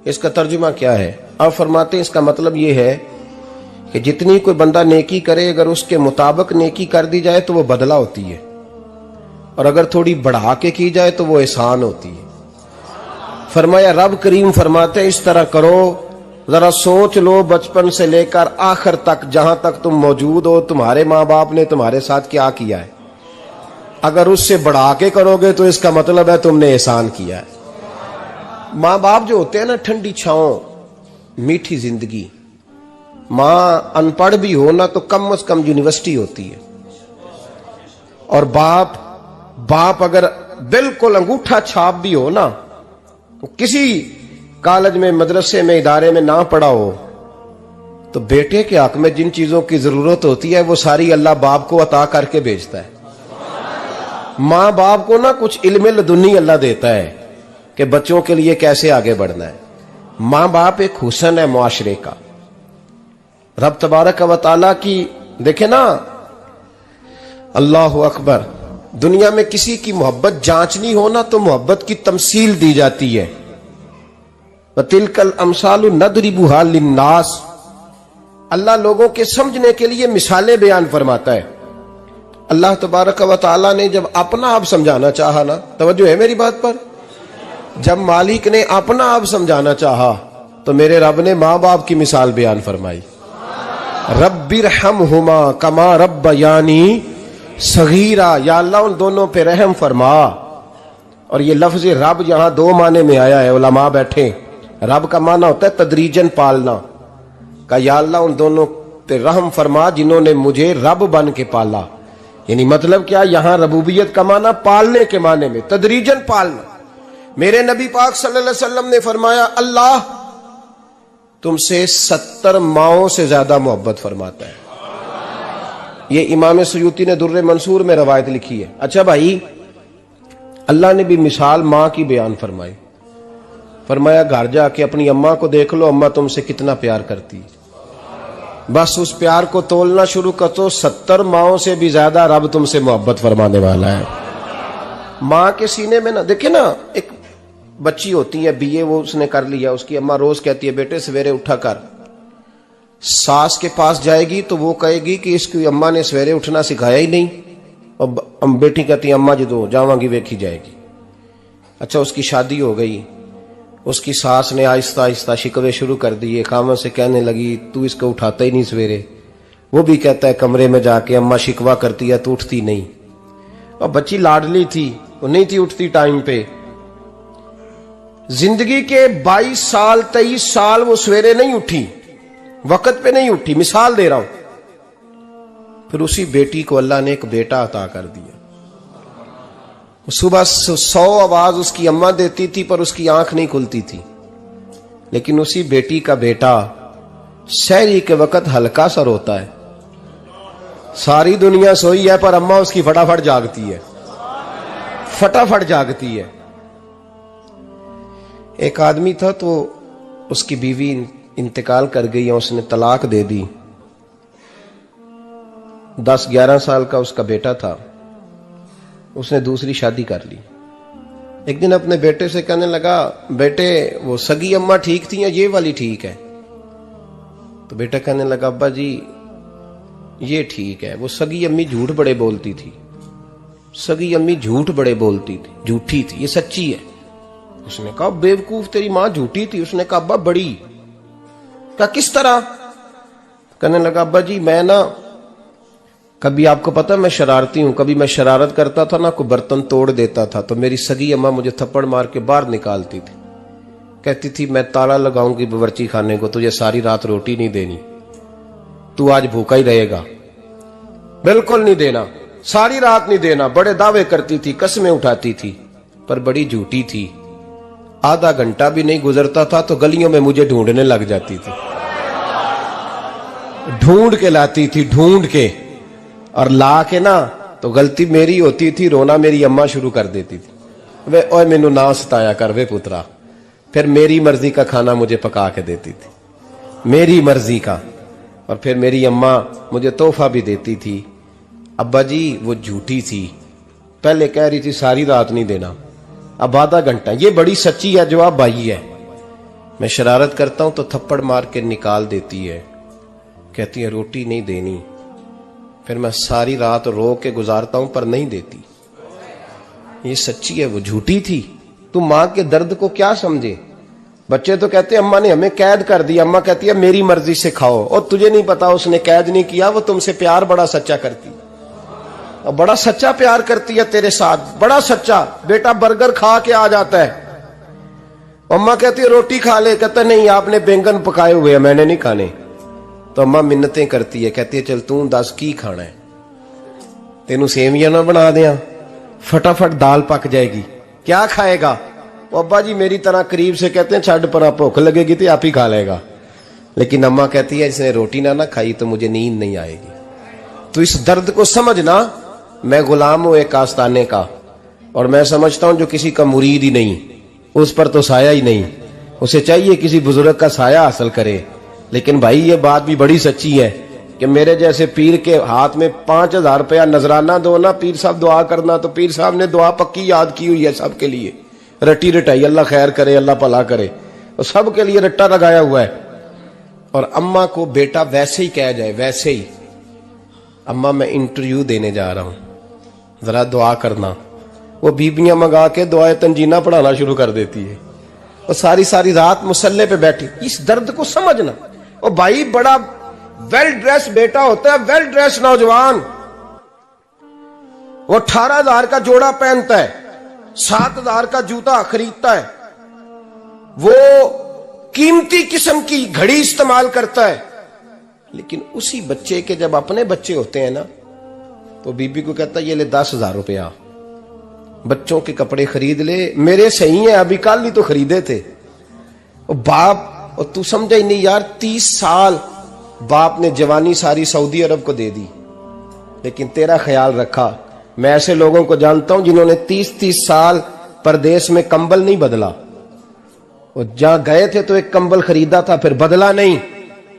इसका तर्जुमा क्या है? अब फरमाते हैं इसका मतलब ये है कि जितनी कोई बंदा नेकी करे, अगर उसके मुताबिक नेकी कर दी जाए तो वो बदला होती है, और अगर थोड़ी बढ़ा के की जाए तो वो एहसान होती है। फरमाया रब करीम फरमाते हैं इस तरह करो, जरा सोच लो बचपन से लेकर आखिर तक, जहां तक तुम मौजूद हो, तुम्हारे माँ बाप ने तुम्हारे साथ क्या किया है। अगर उससे बढ़ा के करोगे तो इसका मतलब है तुमने एहसान किया है। माँ बाप जो होते हैं ना, ठंडी छांव, मीठी जिंदगी। माँ अनपढ़ भी हो ना तो कम से कम यूनिवर्सिटी होती है, और बाप अगर बिल्कुल अंगूठा छाप भी हो ना, किसी कॉलेज में, मदरसे में, इदारे में ना पढ़ा हो, तो बेटे के हक में जिन चीजों की जरूरत होती है वो सारी अल्लाह बाप को अता करके भेजता है। माँ बाप को ना कुछ इल्म लदुनी अल्लाह देता है कि बच्चों के लिए कैसे आगे बढ़ना है। माँ बाप एक हुस्न है मुआशरे का। रब तबारक व तआला की देखे ना, अल्लाह अकबर, दुनिया में किसी की मोहब्बत जांचनी हो ना तो मोहब्बत की तमसील दी जाती है। वतिलकल अमसालु नदरिबुहा लिन्नास, अल्लाह लोगों के समझने के लिए मिसालें बयान फरमाता है। अल्लाह तबारक व तआला ने जब अपना आप समझाना चाहा ना, तवज्जो है मेरी बात पर, जब मालिक ने अपना आप समझाना चाहा तो मेरे रब ने माँ बाप की मिसाल बयान फरमाई। रब्बिरहमहुमा कमा रब्बयानी सगीरा, या अल्लाह उन दोनों पे रहम फरमा। और ये लफ्ज रब यहां दो माने में आया है, उलमा बैठे। रब का माना होता है तदरीजन पालना का, या अल्लाह उन दोनों पे रहम फरमा जिन्होंने मुझे रब बन के पाला। यानी मतलब क्या, यहां रबूबियत का माना पालने के माने में, तदरीजन पालना। मेरे नबी पाक सल्लल्लाहु अलैहि वसल्लम ने फरमाया अल्लाह तुमसे 70 माओं से ज्यादा मोहब्बत फरमाता है। ये इमाम सुयूती ने दुर्रे मंसूर में रवायत लिखी है। अच्छा भाई, अल्लाह ने भी मिसाल मां की बयान फरमाई। फरमाया घर जाके अपनी अम्मा को देख लो, अम्मा तुमसे कितना प्यार करती है। बस उस प्यार को तोलना शुरू कर तो 70 माओं से भी ज्यादा रब तुमसे मोहब्बत फरमाने वाला है। माँ के सीने में ना, देखे ना, एक बच्ची होती है बीए, वो उसने कर लिया, उसकी अम्मा रोज कहती है बेटे सवेरे उठा कर। सास के पास जाएगी तो वो कहेगी कि इसकी अम्मा ने सवेरे उठना सिखाया ही नहीं, और बेटी कहती है अम्मा जी तो जावांगी वेखी जाएगी। अच्छा, उसकी शादी हो गई, उसकी सास ने आहिस्ता आहिस्ता शिकवे शुरू कर दिए, खामन से कहने लगी तू इसको उठाता ही नहीं सवेरे। वो भी कहता है कमरे में जाके अम्मा शिकवा करती है तू उठती नहीं। और बच्ची लाडली थी, वो नहीं थी उठती टाइम पे। जिंदगी के 22 साल 23 साल वो सवेरे नहीं उठी, वक्त पे नहीं उठी, मिसाल दे रहा हूं। फिर उसी बेटी को अल्लाह ने एक बेटा अता कर दिया। सुबह 100 आवाज उसकी अम्मा देती थी पर उसकी आंख नहीं खुलती थी, लेकिन उसी बेटी का बेटा सहरी के वक्त हल्का सा रोता है। सारी दुनिया सोई है पर अम्मा उसकी फटाफट जागती है, फटाफट जागती है। एक आदमी था तो उसकी बीवी इंतकाल कर गई और उसने तलाक दे दी। 10-11 साल का उसका बेटा था, उसने दूसरी शादी कर ली। एक दिन अपने बेटे से कहने लगा बेटे वो सगी अम्मा ठीक थी या ये वाली ठीक है? तो बेटा कहने लगा अब्बा जी ये ठीक है, वो सगी अम्मी झूठ बड़े बोलती थी, सगी अम्मी झूठ बड़े बोलती थी, झूठी थी, ये सच्ची है। उसने कहा बेवकूफ तेरी मां झूठी थी। उसने कहा अब्बा बड़ी। कहा किस तरह? कहने लगा अब्बा जी मैं ना, कभी आपको पता मैं शरारती हूं, कभी मैं शरारत करता था ना, कोई बर्तन तोड़ देता था तो मेरी सगी अम्मा मुझे थप्पड़ मार के बाहर निकालती थी, कहती थी मैं ताला लगाऊंगी बावर्ची खाने को, तुझे सारी रात रोटी नहीं देनी, तू आज भूखा ही रहेगा। बिल्कुल नहीं देना, सारी रात नहीं देना। बड़े दावे करती थी, कस्में उठाती थी, पर बड़ी झूठी थी। आधा घंटा भी नहीं गुजरता था तो गलियों में मुझे ढूंढने लग जाती थी, ढूंढ के लाती थी, ढूंढ के, और ला के ना तो गलती मेरी होती थी, रोना मेरी अम्मा शुरू कर देती थी, वे ओए मैनू ना सताया कर वे पुत्रा। फिर मेरी मर्जी का खाना मुझे पका के देती थी, मेरी मर्जी का, और फिर मेरी अम्मा मुझे तोहफा भी देती थी। अब्बा जी वो झूठी थी, पहले कह रही थी सारी रात नहीं देना, अब आधा घंटा। ये बड़ी सच्ची है, जवाब भाई है। मैं शरारत करता हूं तो थप्पड़ मार के निकाल देती है, कहती है रोटी नहीं देनी। फिर मैं सारी रात रो के गुजारता हूं पर नहीं देती। ये सच्ची है, वो झूठी थी। तू मां के दर्द को क्या समझे। बच्चे तो कहते हैं अम्मा ने हमें कैद कर दिया, अम्मा कहती है मेरी मर्जी से खाओ। और तुझे नहीं पता उसने कैद नहीं किया, वो तुमसे प्यार बड़ा सच्चा करती है, और बड़ा सच्चा प्यार करती है तेरे साथ, बड़ा सच्चा। बेटा बर्गर खा के आ जाता है, अम्मा कहती है रोटी खा ले, कहता नहीं आपने बैंगन पकाए हुए हैं मैंने नहीं खाने। तो अम्मा मिन्नतें करती है, कहती है चल तू दस की खाना है, तेनू सेवियां ना बना दिया, फटाफट दाल पक जाएगी, क्या खाएगा। वो अब्बा जी मेरी तरह करीब से कहते हैं छड़ पर भूख लगेगी तो आप ही खा लेगा। लेकिन अम्मा कहती है इसने रोटी ना खाई तो मुझे नींद नहीं आएगी। तो इस दर्द को समझना, मैं गुलाम हूं एक आस्ताने का, और मैं समझता हूं जो किसी का मुरीद ही नहीं उस पर तो साया ही नहीं, उसे चाहिए किसी बुजुर्ग का साया हासिल करे। लेकिन भाई ये बात भी बड़ी सच्ची है कि मेरे जैसे पीर के हाथ में 5000 रुपया नजराना दो ना, पीर साहब दुआ करना, तो पीर साहब ने दुआ पक्की याद की हुई है सबके लिए, रट्टी रटाई, अल्लाह खैर करे अल्लाह भला करे, और सबके लिए रट्टा लगाया हुआ है। और अम्मा को बेटा वैसे ही कह जाए, वैसे ही अम्मा मैं इंटरव्यू देने जा रहा हूं जरा दुआ करना, वो बीबियां मंगा के दुआए तंजीना पढ़ाना शुरू कर देती है, और सारी सारी रात मुसल्ले पे बैठी। इस दर्द को समझना। और भाई बड़ा वेल ड्रेस बेटा होता है, वेल ड्रेस नौजवान, वो 18,000 का जोड़ा पहनता है, 7,000 का जूता खरीदता है, वो कीमती किस्म की घड़ी इस्तेमाल करता है। लेकिन उसी बच्चे के जब अपने बच्चे होते हैं ना, तो बीबी को कहता है ये ले 10,000 रुपया, बच्चों के कपड़े खरीद ले, मेरे सही है अभी कल ही तो खरीदे थे। और बाप, और तू समझा ही नहीं यार, 30 साल बाप ने जवानी सारी सऊदी अरब को दे दी, लेकिन तेरा ख्याल रखा। मैं ऐसे लोगों को जानता हूं जिन्होंने 30-30 साल परदेश में कंबल नहीं बदला, और जहां गए थे तो एक कंबल खरीदा था फिर बदला नहीं।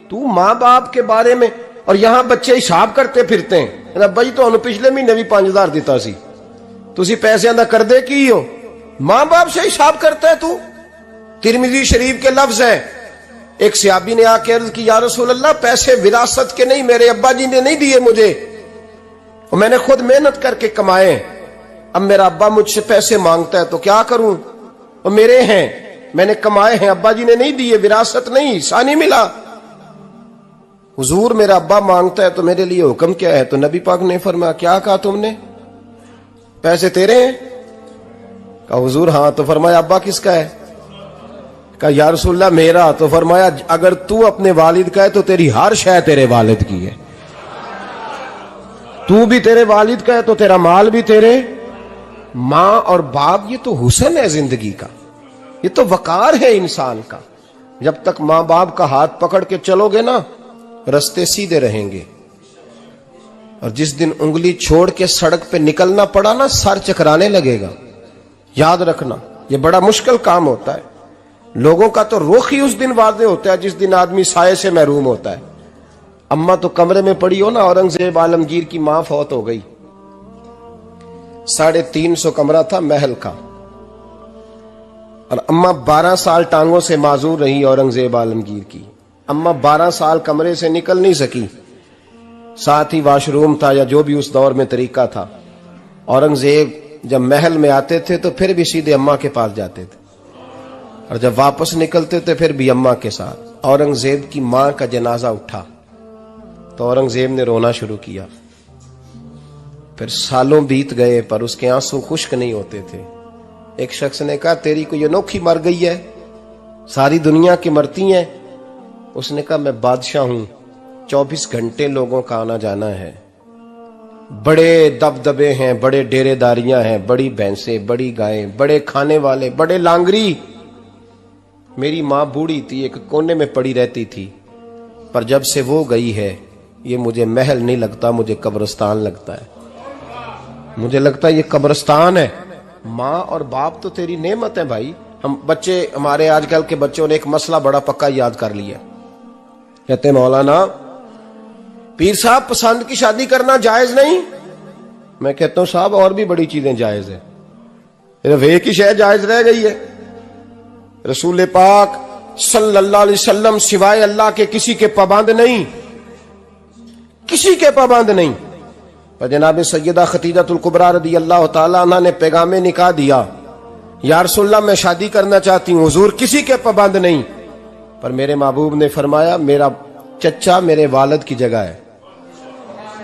तू मां बाप के बारे में, और यहां बच्चे हिसाब करते फिरते हैं, भाई तो पिछले महीने भी 5,000 दिता सी, तुसी पैसे दा कर दे की हो, मां बाप से हिसाब करता है तू। तिरमिजी शरीफ के लफ्ज है, एक सहाबी ने आके अर्ज की या रसूल अल्लाह पैसे विरासत के नहीं, मेरे अब्बा जी ने नहीं दिए मुझे, और मैंने खुद मेहनत करके कमाए, अब मेरा अब्बा मुझसे पैसे मांगता है तो क्या करूं, और मेरे हैं, मैंने कमाए हैं, अब्बा जी ने नहीं दिए, विरासत नहीं, हिस्सा नहीं मिला। हुजूर मेरा अब्बा मांगता है तो मेरे लिए हुक्म क्या है। तो नबी पाक ने फरमाया क्या कहा तुमने, पैसे तेरे हैं? कहा हुजूर हाँ। तो फरमाया अब्बा किसका है? कहा या रसूलल्लाह मेरा। तो फरमाया अगर तू अपने वालिद का है तो तेरी हर शय तेरे वालिद की है, तू भी तेरे वालिद का है तो तेरा माल भी तेरे। मां और बाप ये तो हुस्न है जिंदगी का, ये तो वकार है इंसान का। जब तक मां बाप का हाथ पकड़ के चलोगे ना, रास्ते सीधे रहेंगे, और जिस दिन उंगली छोड़ के सड़क पे निकलना पड़ा ना, सर चकराने लगेगा। याद रखना ये बड़ा मुश्किल काम होता है। लोगों का तो रुख ही उस दिन वादे होता है जिस दिन आदमी साये से महरूम होता है। अम्मा तो कमरे में पड़ी हो ना, औरंगजेब आलमगीर की मां फौत हो गई, 350 कमरा था महल का, और अम्मा 12 साल टांगों से माजूर रही औरंगजेब आलमगीर की। अम्मा 12 साल कमरे से निकल नहीं सकी, साथ ही वॉशरूम था या जो भी उस दौर में तरीका था। औरंगजेब जब महल में आते थे तो फिर भी सीधे अम्मा के पास जाते थे, और जब वापस निकलते थे फिर भी अम्मा के साथ। औरंगजेब की मां का जनाजा उठा तो औरंगजेब ने रोना शुरू किया। फिर सालों बीत गए पर उसके आंसू खुश्क नहीं होते थे। एक शख्स ने कहा तेरी कोई अनोखी मर गई है, सारी दुनिया की मरती हैं। उसने कहा मैं बादशाह हूं, 24 घंटे लोगों का आना जाना है, बड़े दबदबे हैं, बड़े डेरेदारियां हैं, बड़ी भैंसें, बड़ी गायें, बड़े खाने वाले, बड़े लांगरी। मेरी मां बूढ़ी थी, एक कोने में पड़ी रहती थी, पर जब से वो गई है ये मुझे महल नहीं लगता, मुझे कब्रिस्तान लगता है। मुझे लगता है ये कब्रिस्तान है। मां और बाप तो तेरी नेमत है भाई। हम बच्चे, हमारे आजकल के बच्चों ने एक मसला बड़ा पक्का याद कर लिया, कहते मौलाना पीर साहब पसंद की शादी करना जायज नहीं। मैं कहता हूं साहब और भी बड़ी चीजें जायज है, सिर्फ एक ही शय जायज रह गई है। रसूल पाक सल्लल्लाहु अलैहि वसल्लम सिवाय अल्लाह के किसी के पाबंद नहीं, किसी के पाबंद नहीं। पर जनाब सैयदा खतीजतुल कुबरा रदी अल्लाह ताला अन्हा ने पैगामे निकाह दिया, या रसूलल्लाह मैं शादी करना चाहती हूँ, हुजूर किसी के पाबंद नहीं। पर मेरे महबूब ने फरमाया मेरा चचा मेरे वालिद की जगह है,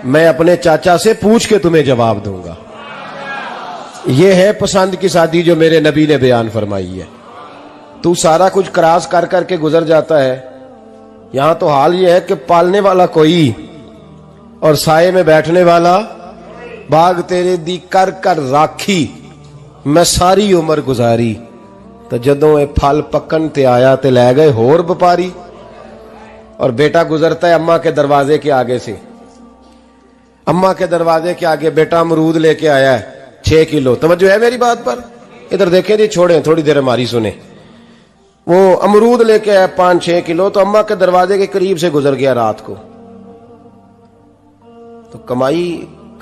मैं अपने चाचा से पूछ के तुम्हें जवाब दूंगा। यह है पसंद की शादी जो मेरे नबी ने बयान फरमाई है। तू सारा कुछ क्रॉस कर करके गुजर जाता है। यहां तो हाल यह है कि पालने वाला कोई और साये में बैठने वाला, बाग तेरे दी कर कर राखी मैं सारी उम्र गुजारी, तो जदों ये फल पकन ते आया ते लै गए होर व्यापारी। और बेटा गुजरता है अम्मा के दरवाजे के आगे से, अम्मा के दरवाजे के आगे बेटा अमरूद लेके आया है 6 किलो। तवज्जो है मेरी बात पर? इधर देखें जी, छोड़े थोड़ी देर हमारी सुने। वो अमरूद लेके आया 5-6 किलो, तो अम्मा के दरवाजे के करीब से गुजर गया रात को। तो कमाई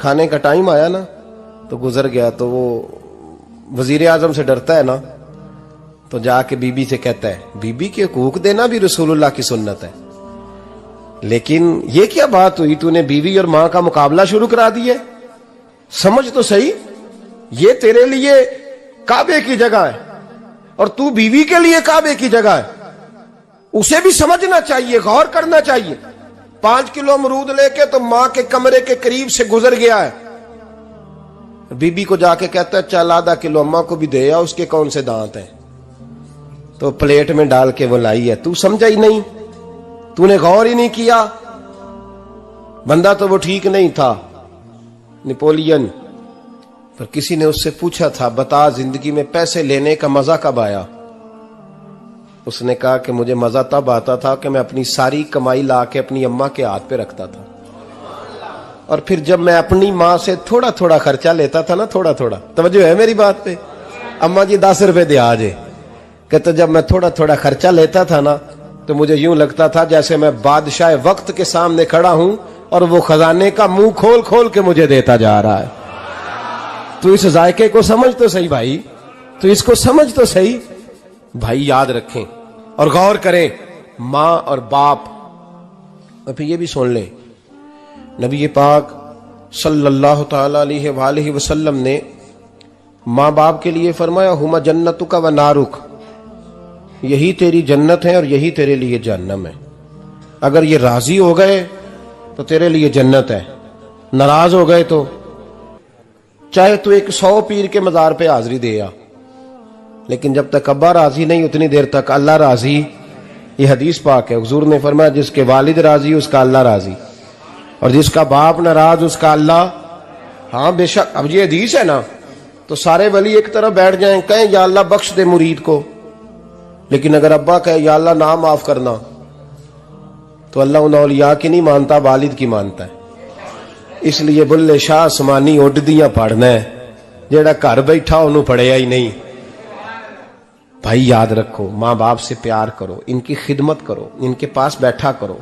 खाने का टाइम आया ना, तो गुजर गया। तो वो वजीर आजम से डरता है ना, तो जाके बीबी से कहता है बीबी के हकूक देना भी रसूलुल्लाह की सुन्नत है। लेकिन ये क्या बात हुई, तूने बीवी और मां का मुकाबला शुरू करा दिया? समझ तो सही, ये तेरे लिए काबे की जगह है और तू बीवी के लिए काबे की जगह है। उसे भी समझना चाहिए, गौर करना चाहिए। 5 किलो अमरूद लेके तो मां के कमरे के करीब से गुजर गया है। बीबी को जाके कहता है चल आधा किलो अम्मा को भी दे आ, उसके कौन से दांत हैं। तो प्लेट में डाल के वो लाई है। तू समझा ही नहीं, तूने गौर ही नहीं किया। बंदा तो वो ठीक नहीं था, नेपोलियन। पर किसी ने उससे पूछा था बता जिंदगी में पैसे लेने का मजा कब आया? उसने कहा कि मुझे मजा तब आता था कि मैं अपनी सारी कमाई ला के अपनी अम्मा के हाथ पे रखता था, और फिर जब मैं अपनी मां से थोड़ा थोड़ा खर्चा लेता था ना, थोड़ा थोड़ा, तवज्जो है मेरी बात पे? अम्मा जी 10 रुपए दे आज, कहते जब मैं थोड़ा थोड़ा खर्चा लेता था ना, तो मुझे यूं लगता था जैसे मैं बादशाह वक्त के सामने खड़ा हूं और वो खजाने का मुंह खोल खोल के मुझे देता जा रहा है। तू इस जायके को समझ तो सही भाई, तू इसको समझ तो सही भाई। याद रखें और गौर करें, मां और बाप। और फिर ये भी सुन लें, नबी पाक सल्लल्लाहु ताला अलैहि वसल्लम ने मां बाप के लिए फरमाया हुमा जन्नतुका व नारुक, यही तेरी जन्नत है और यही तेरे लिए जहन्नम है। अगर ये राजी हो गए तो तेरे लिए जन्नत है, नाराज हो गए तो चाहे तू 100 पीर के मजार पे हाजिरी दे आ, लेकिन जब तक अब्बा राजी नहीं उतनी देर तक अल्लाह राजी। ये हदीस पाक है, हुजूर ने फरमाया जिसके वालिद राजी उसका अल्लाह राजी, और जिसका बाप नाराज उसका अल्लाह। हाँ बेशक, अब ये हदीस है ना, तो सारे वली एक तरफ बैठ जाएं, कहें या अल्लाह बख्श दे मुरीद को, लेकिन अगर अब्बा कहे या अल्लाह ना माफ करना, तो अल्लाह उन औलिया की नहीं मानता, वालिद की मानता है। इसलिए बुल्ले शाह आसमानी उड्डियां पढ़ना है, जेड़ा घर बैठा उन्होंने पढ़िया ही नहीं। भाई याद रखो, मां बाप से प्यार करो, इनकी खिदमत करो, इनके पास बैठा करो,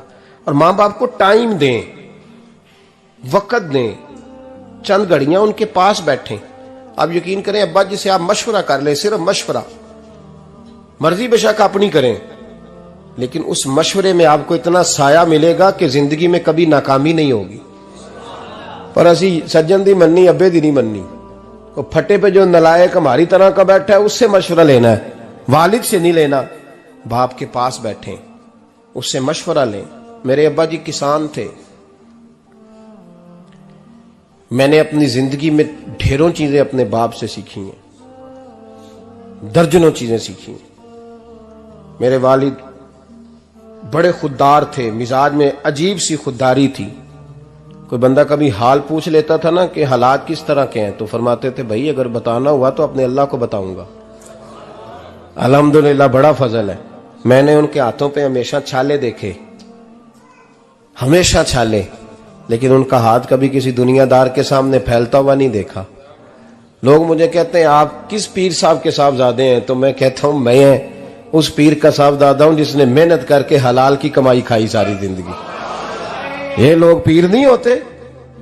और मां बाप को टाइम दें, वक्त दें, चंद घड़ियां उनके पास बैठें। आप यकीन करें, अब्बा जी से आप मशवरा कर ले, सिर्फ मशवरा, मर्जी बेशक अपनी करें, लेकिन उस मशवरे में आपको इतना साया मिलेगा कि जिंदगी में कभी नाकामी नहीं होगी। पर असी सज्जन दी मननी, अब्बे दी नहीं मननी। तो फटे पे जो नलायक हमारी तरह का बैठा है उससे मशवरा लेना है, वालिद से नहीं लेना। बाप के पास बैठे, उससे मशवरा लें। मेरे अब्बा जी किसान थे, मैंने अपनी जिंदगी में ढेरों चीजें अपने बाप से सीखी हैं, दर्जनों चीजें सीखी हैं। मेरे वालिद बड़े खुददार थे, मिजाज में अजीब सी खुददारी थी। कोई बंदा कभी हाल पूछ लेता था ना कि हालात किस तरह के हैं, तो फरमाते थे भाई अगर बताना हुआ तो अपने अल्लाह को बताऊंगा। अल्हम्दुलिल्लाह बड़ा फजल है, मैंने उनके हाथों पे हमेशा छाले देखे, हमेशा छाले, लेकिन उनका हाथ कभी किसी दुनियादार के सामने फैलता हुआ नहीं देखा। लोग मुझे कहते हैं आप किस पीर साहब के साहबजादे हैं, तो मैं कहता हूं मैं उस पीर का साहबजादा हूं जिसने मेहनत करके हलाल की कमाई खाई सारी जिंदगी। ये लोग पीर नहीं होते,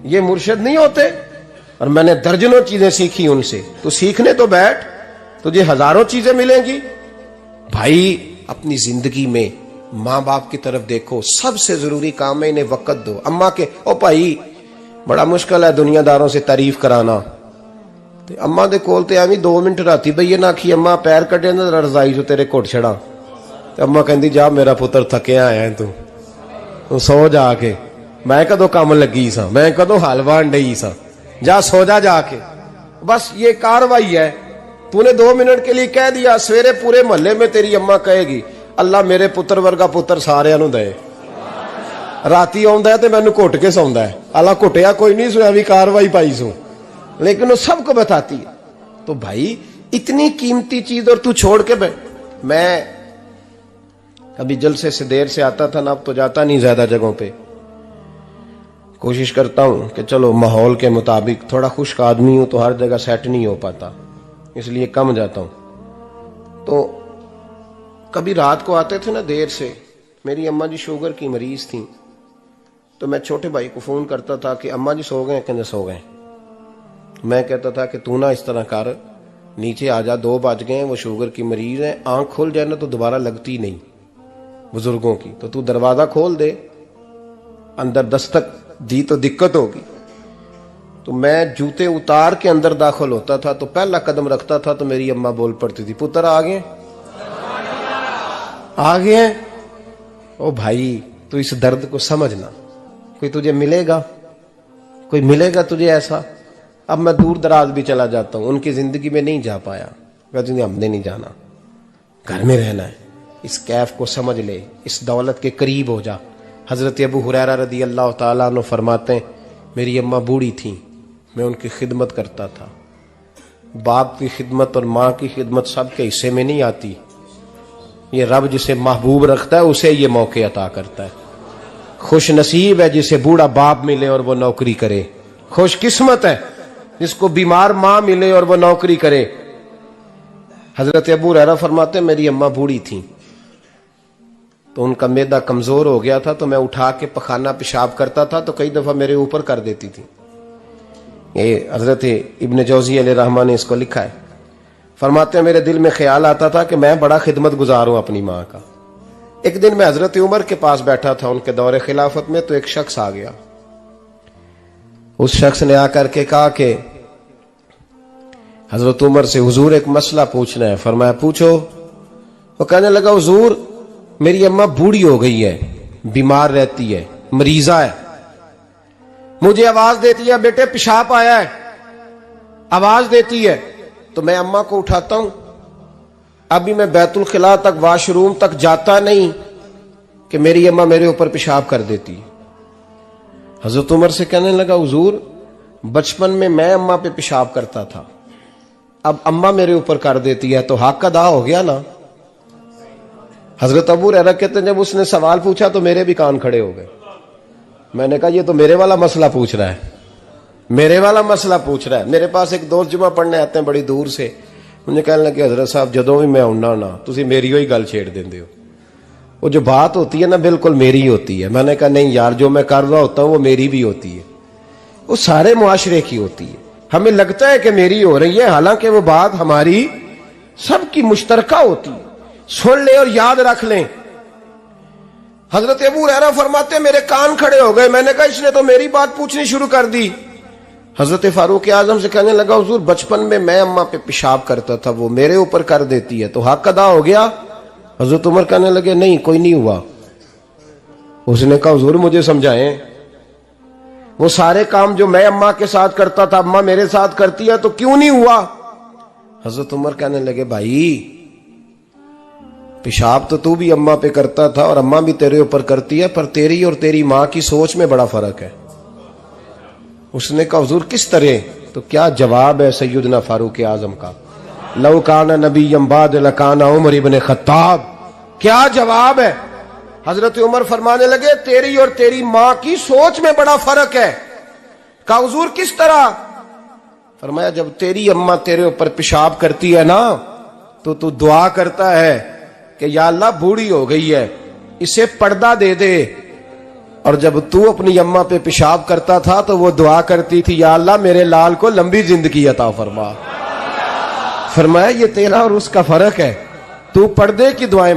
ये मुर्शिद नहीं होते, और मैंने दर्जनों चीजें सीखी उनसे। तो सीखने तो बैठ, तुझे हजारों चीजें मिलेंगी। भाई अपनी जिंदगी में माँ बाप की तरफ देखो, सबसे जरूरी काम है इन्हें वक्त दो। अम्मा के ओ भाई बड़ा मुश्किल है दुनियादारों से तारीफ कराना, ते अम्मा दे कोल ते एवं 2 मिनट राती बईए ना आखी अम्मा पैर कटे ना रजाई चो तेरे घुट छड़ा, ते अम्मा कहती जा मेरा पुत्र थकिया आया तू सो जाके, मैं कदों काम लगी सा, मैं कदों हल वाहन डई सा, जा सो जा जाके। बस ये कार्रवाई है। तूने 2 मिनट के लिए कह दिया, सवेरे पूरे मोहल्ले में तेरी अम्मा कहेगी अल्लाह मेरे पुत्र वर्गा पुत्र सारिਆਂ ਨੂੰ दे। राती आउंदा है ते मैनू घुट के सौंदा है, अल्लाह घुटिया कोई नहीं सुया भी कार्रवाई पाई सू, लेकिन वो सबको बताती है। तो भाई इतनी कीमती चीज और तू छोड़ के मैं अभी जलसे से देर से आता था ना, अब तो जाता नहीं ज्यादा जगहों पे, कोशिश करता हूं कि चलो माहौल के मुताबिक, थोड़ा खुश्क आदमी हूं तो हर जगह सेट नहीं हो पाता, इसलिए कम जाता हूं। तो कभी रात को आते थे ना देर से, मेरी अम्मा जी शुगर की मरीज थी, तो मैं छोटे भाई को फोन करता था कि अम्मा जी सो गए, कहते सो गए। मैं कहता था कि तू ना इस तरह कर, नीचे आ जा, 2 बज गए, वो शुगर की मरीज है, आंख खुल जाए ना तो दोबारा लगती नहीं बुजुर्गों की, तो तू दरवाजा खोल दे, अंदर दस्तक दी तो दिक्कत होगी। तो मैं जूते उतार के अंदर दाखिल होता था, तो पहला कदम रखता था तो मेरी अम्मा बोल पड़ती थी पुत्र आ गए, आ गए। ओ भाई तू इस दर्द को समझना, कोई तुझे मिलेगा, कोई मिलेगा तुझे ऐसा। अब मैं दूर दराज भी चला जाता हूं, उनकी जिंदगी में नहीं जा पाया, कहते हमने नहीं जाना, घर में रहना है, इस कैफ को समझ ले, इस दौलत के करीब हो जा। हजरत अबू हुरैरा रदी अल्लाह ताला अन्हु फरमाते हैं मेरी अम्मा बूढ़ी थी, मैं उनकी खिदमत करता था। बाप की खिदमत और माँ की खिदमत सबके हिस्से में नहीं आती, ये रब जिसे महबूब रखता है उसे ये मौके अता करता है। खुश नसीब है जिसे बूढ़ा बाप मिले और वो नौकरी करे, खुश किस्मत है जिसको बीमार माँ मिले और वो नौकरी करे। हजरत अबू हुरैरा फरमाते मेरी अम्मा बूढ़ी थी, तो उनका मैदा कमजोर हो गया था, तो मैं उठा के पखाना पेशाब करता था तो कई दफा मेरे ऊपर कर देती थी। ये हजरत इब्न जौजी अलैहि रहमान ने इसको लिखा है। फरमाते हैं मेरे दिल में ख्याल आता था कि मैं बड़ा खिदमत गुजार हूं अपनी माँ का। एक दिन मैं हजरत उमर के पास बैठा था उनके दौरे खिलाफत में, तो एक शख्स आ गया। उस शख्स ने आकर के कहा कि हजरत उमर से हुजूर एक मसला पूछना है। फरमाया पूछो। वो कहने लगा हुजूर मेरी अम्मा बूढ़ी हो गई है, बीमार रहती है, मरीजा है, मुझे आवाज देती है बेटे पेशाब आया है, आवाज देती है, तो मैं अम्मा को उठाता हूं। अभी मैं बैतुल खिला तक, वॉशरूम तक जाता नहीं कि मेरी अम्मा मेरे ऊपर पेशाब कर देती है। हजरत उमर से कहने लगा हुजूर बचपन में मैं अम्मा पे पेशाब करता था, अब अम्मा मेरे ऊपर कर देती है, तो हक अदा हो गया ना। हजरत अबू हुरैरा कहते जब उसने सवाल पूछा तो मेरे भी कान खड़े हो गए। मैंने कहा ये तो मेरे वाला मसला पूछ रहा है, मेरे वाला मसला पूछ रहा है। मेरे पास एक दोस्त जुमा पढ़ने आते हैं बड़ी दूर से, मुझे कहने लगे हजरत साहब जदों भी मैं आउना ना तुसी मेरी ही गल छेड़ देंदे हो, वो जो बात होती है ना बिल्कुल मेरी ही होती है। मैंने कहा नहीं यार जो मैं कर रहा होता हूं वो मेरी भी होती है, वो सारे मुआशरे की होती है। हमें लगता है कि मेरी हो रही है, हालांकि वो बात हमारी सबकी मुश्तरका होती है। सुन ले और याद रख लें। हजरत अबू हुरैरा फरमाते मेरे कान खड़े हो गए। मैंने कहा इसने तो मेरी बात पूछनी शुरू कर दी। हजरत फारूक आजम से कहने लगा हुजूर बचपन में मैं अम्मा पे पेशाब करता था, वो मेरे ऊपर कर देती है, तो हक अदा हो गया। हजरत उमर कहने लगे नहीं कोई नहीं हुआ। उसने कहा हुजूर मुझे समझाएं, वो सारे काम जो मैं अम्मा के साथ करता था अम्मा मेरे साथ करती है, तो क्यों नहीं हुआ। हजरत उमर कहने लगे भाई पेशाब तो तू भी अम्मा पे करता था और अम्मा भी तेरे ऊपर करती है, पर तेरी और तेरी माँ की सोच में बड़ा फर्क है। उसने कहा हुजूर किस तरह, तो क्या जवाब है सैयदना फारूक आजम का, लौ काना नबिय्यम बाद लकाना उमर इब्न खत्ताब। क्या जवाब है। हजरत उमर फरमाने लगे तेरी और तेरी माँ की सोच में बड़ा फर्क है। कहा हुजूर किस तरह। फरमाया जब तेरी अम्मा तेरे ऊपर पेशाब करती है ना तो तू दुआ करता है कि या अल्लाह बूढ़ी हो गई है इसे पर्दा दे दे, और जब तू अपनी अम्मा पे पेशाब करता था तो वो दुआ करती थी या अल्लाह मेरे लाल को लंबी जिंदगी अता फरमा। फरमाया ये तेरा और उसका फर्क है, तू पर्दे की दुआएं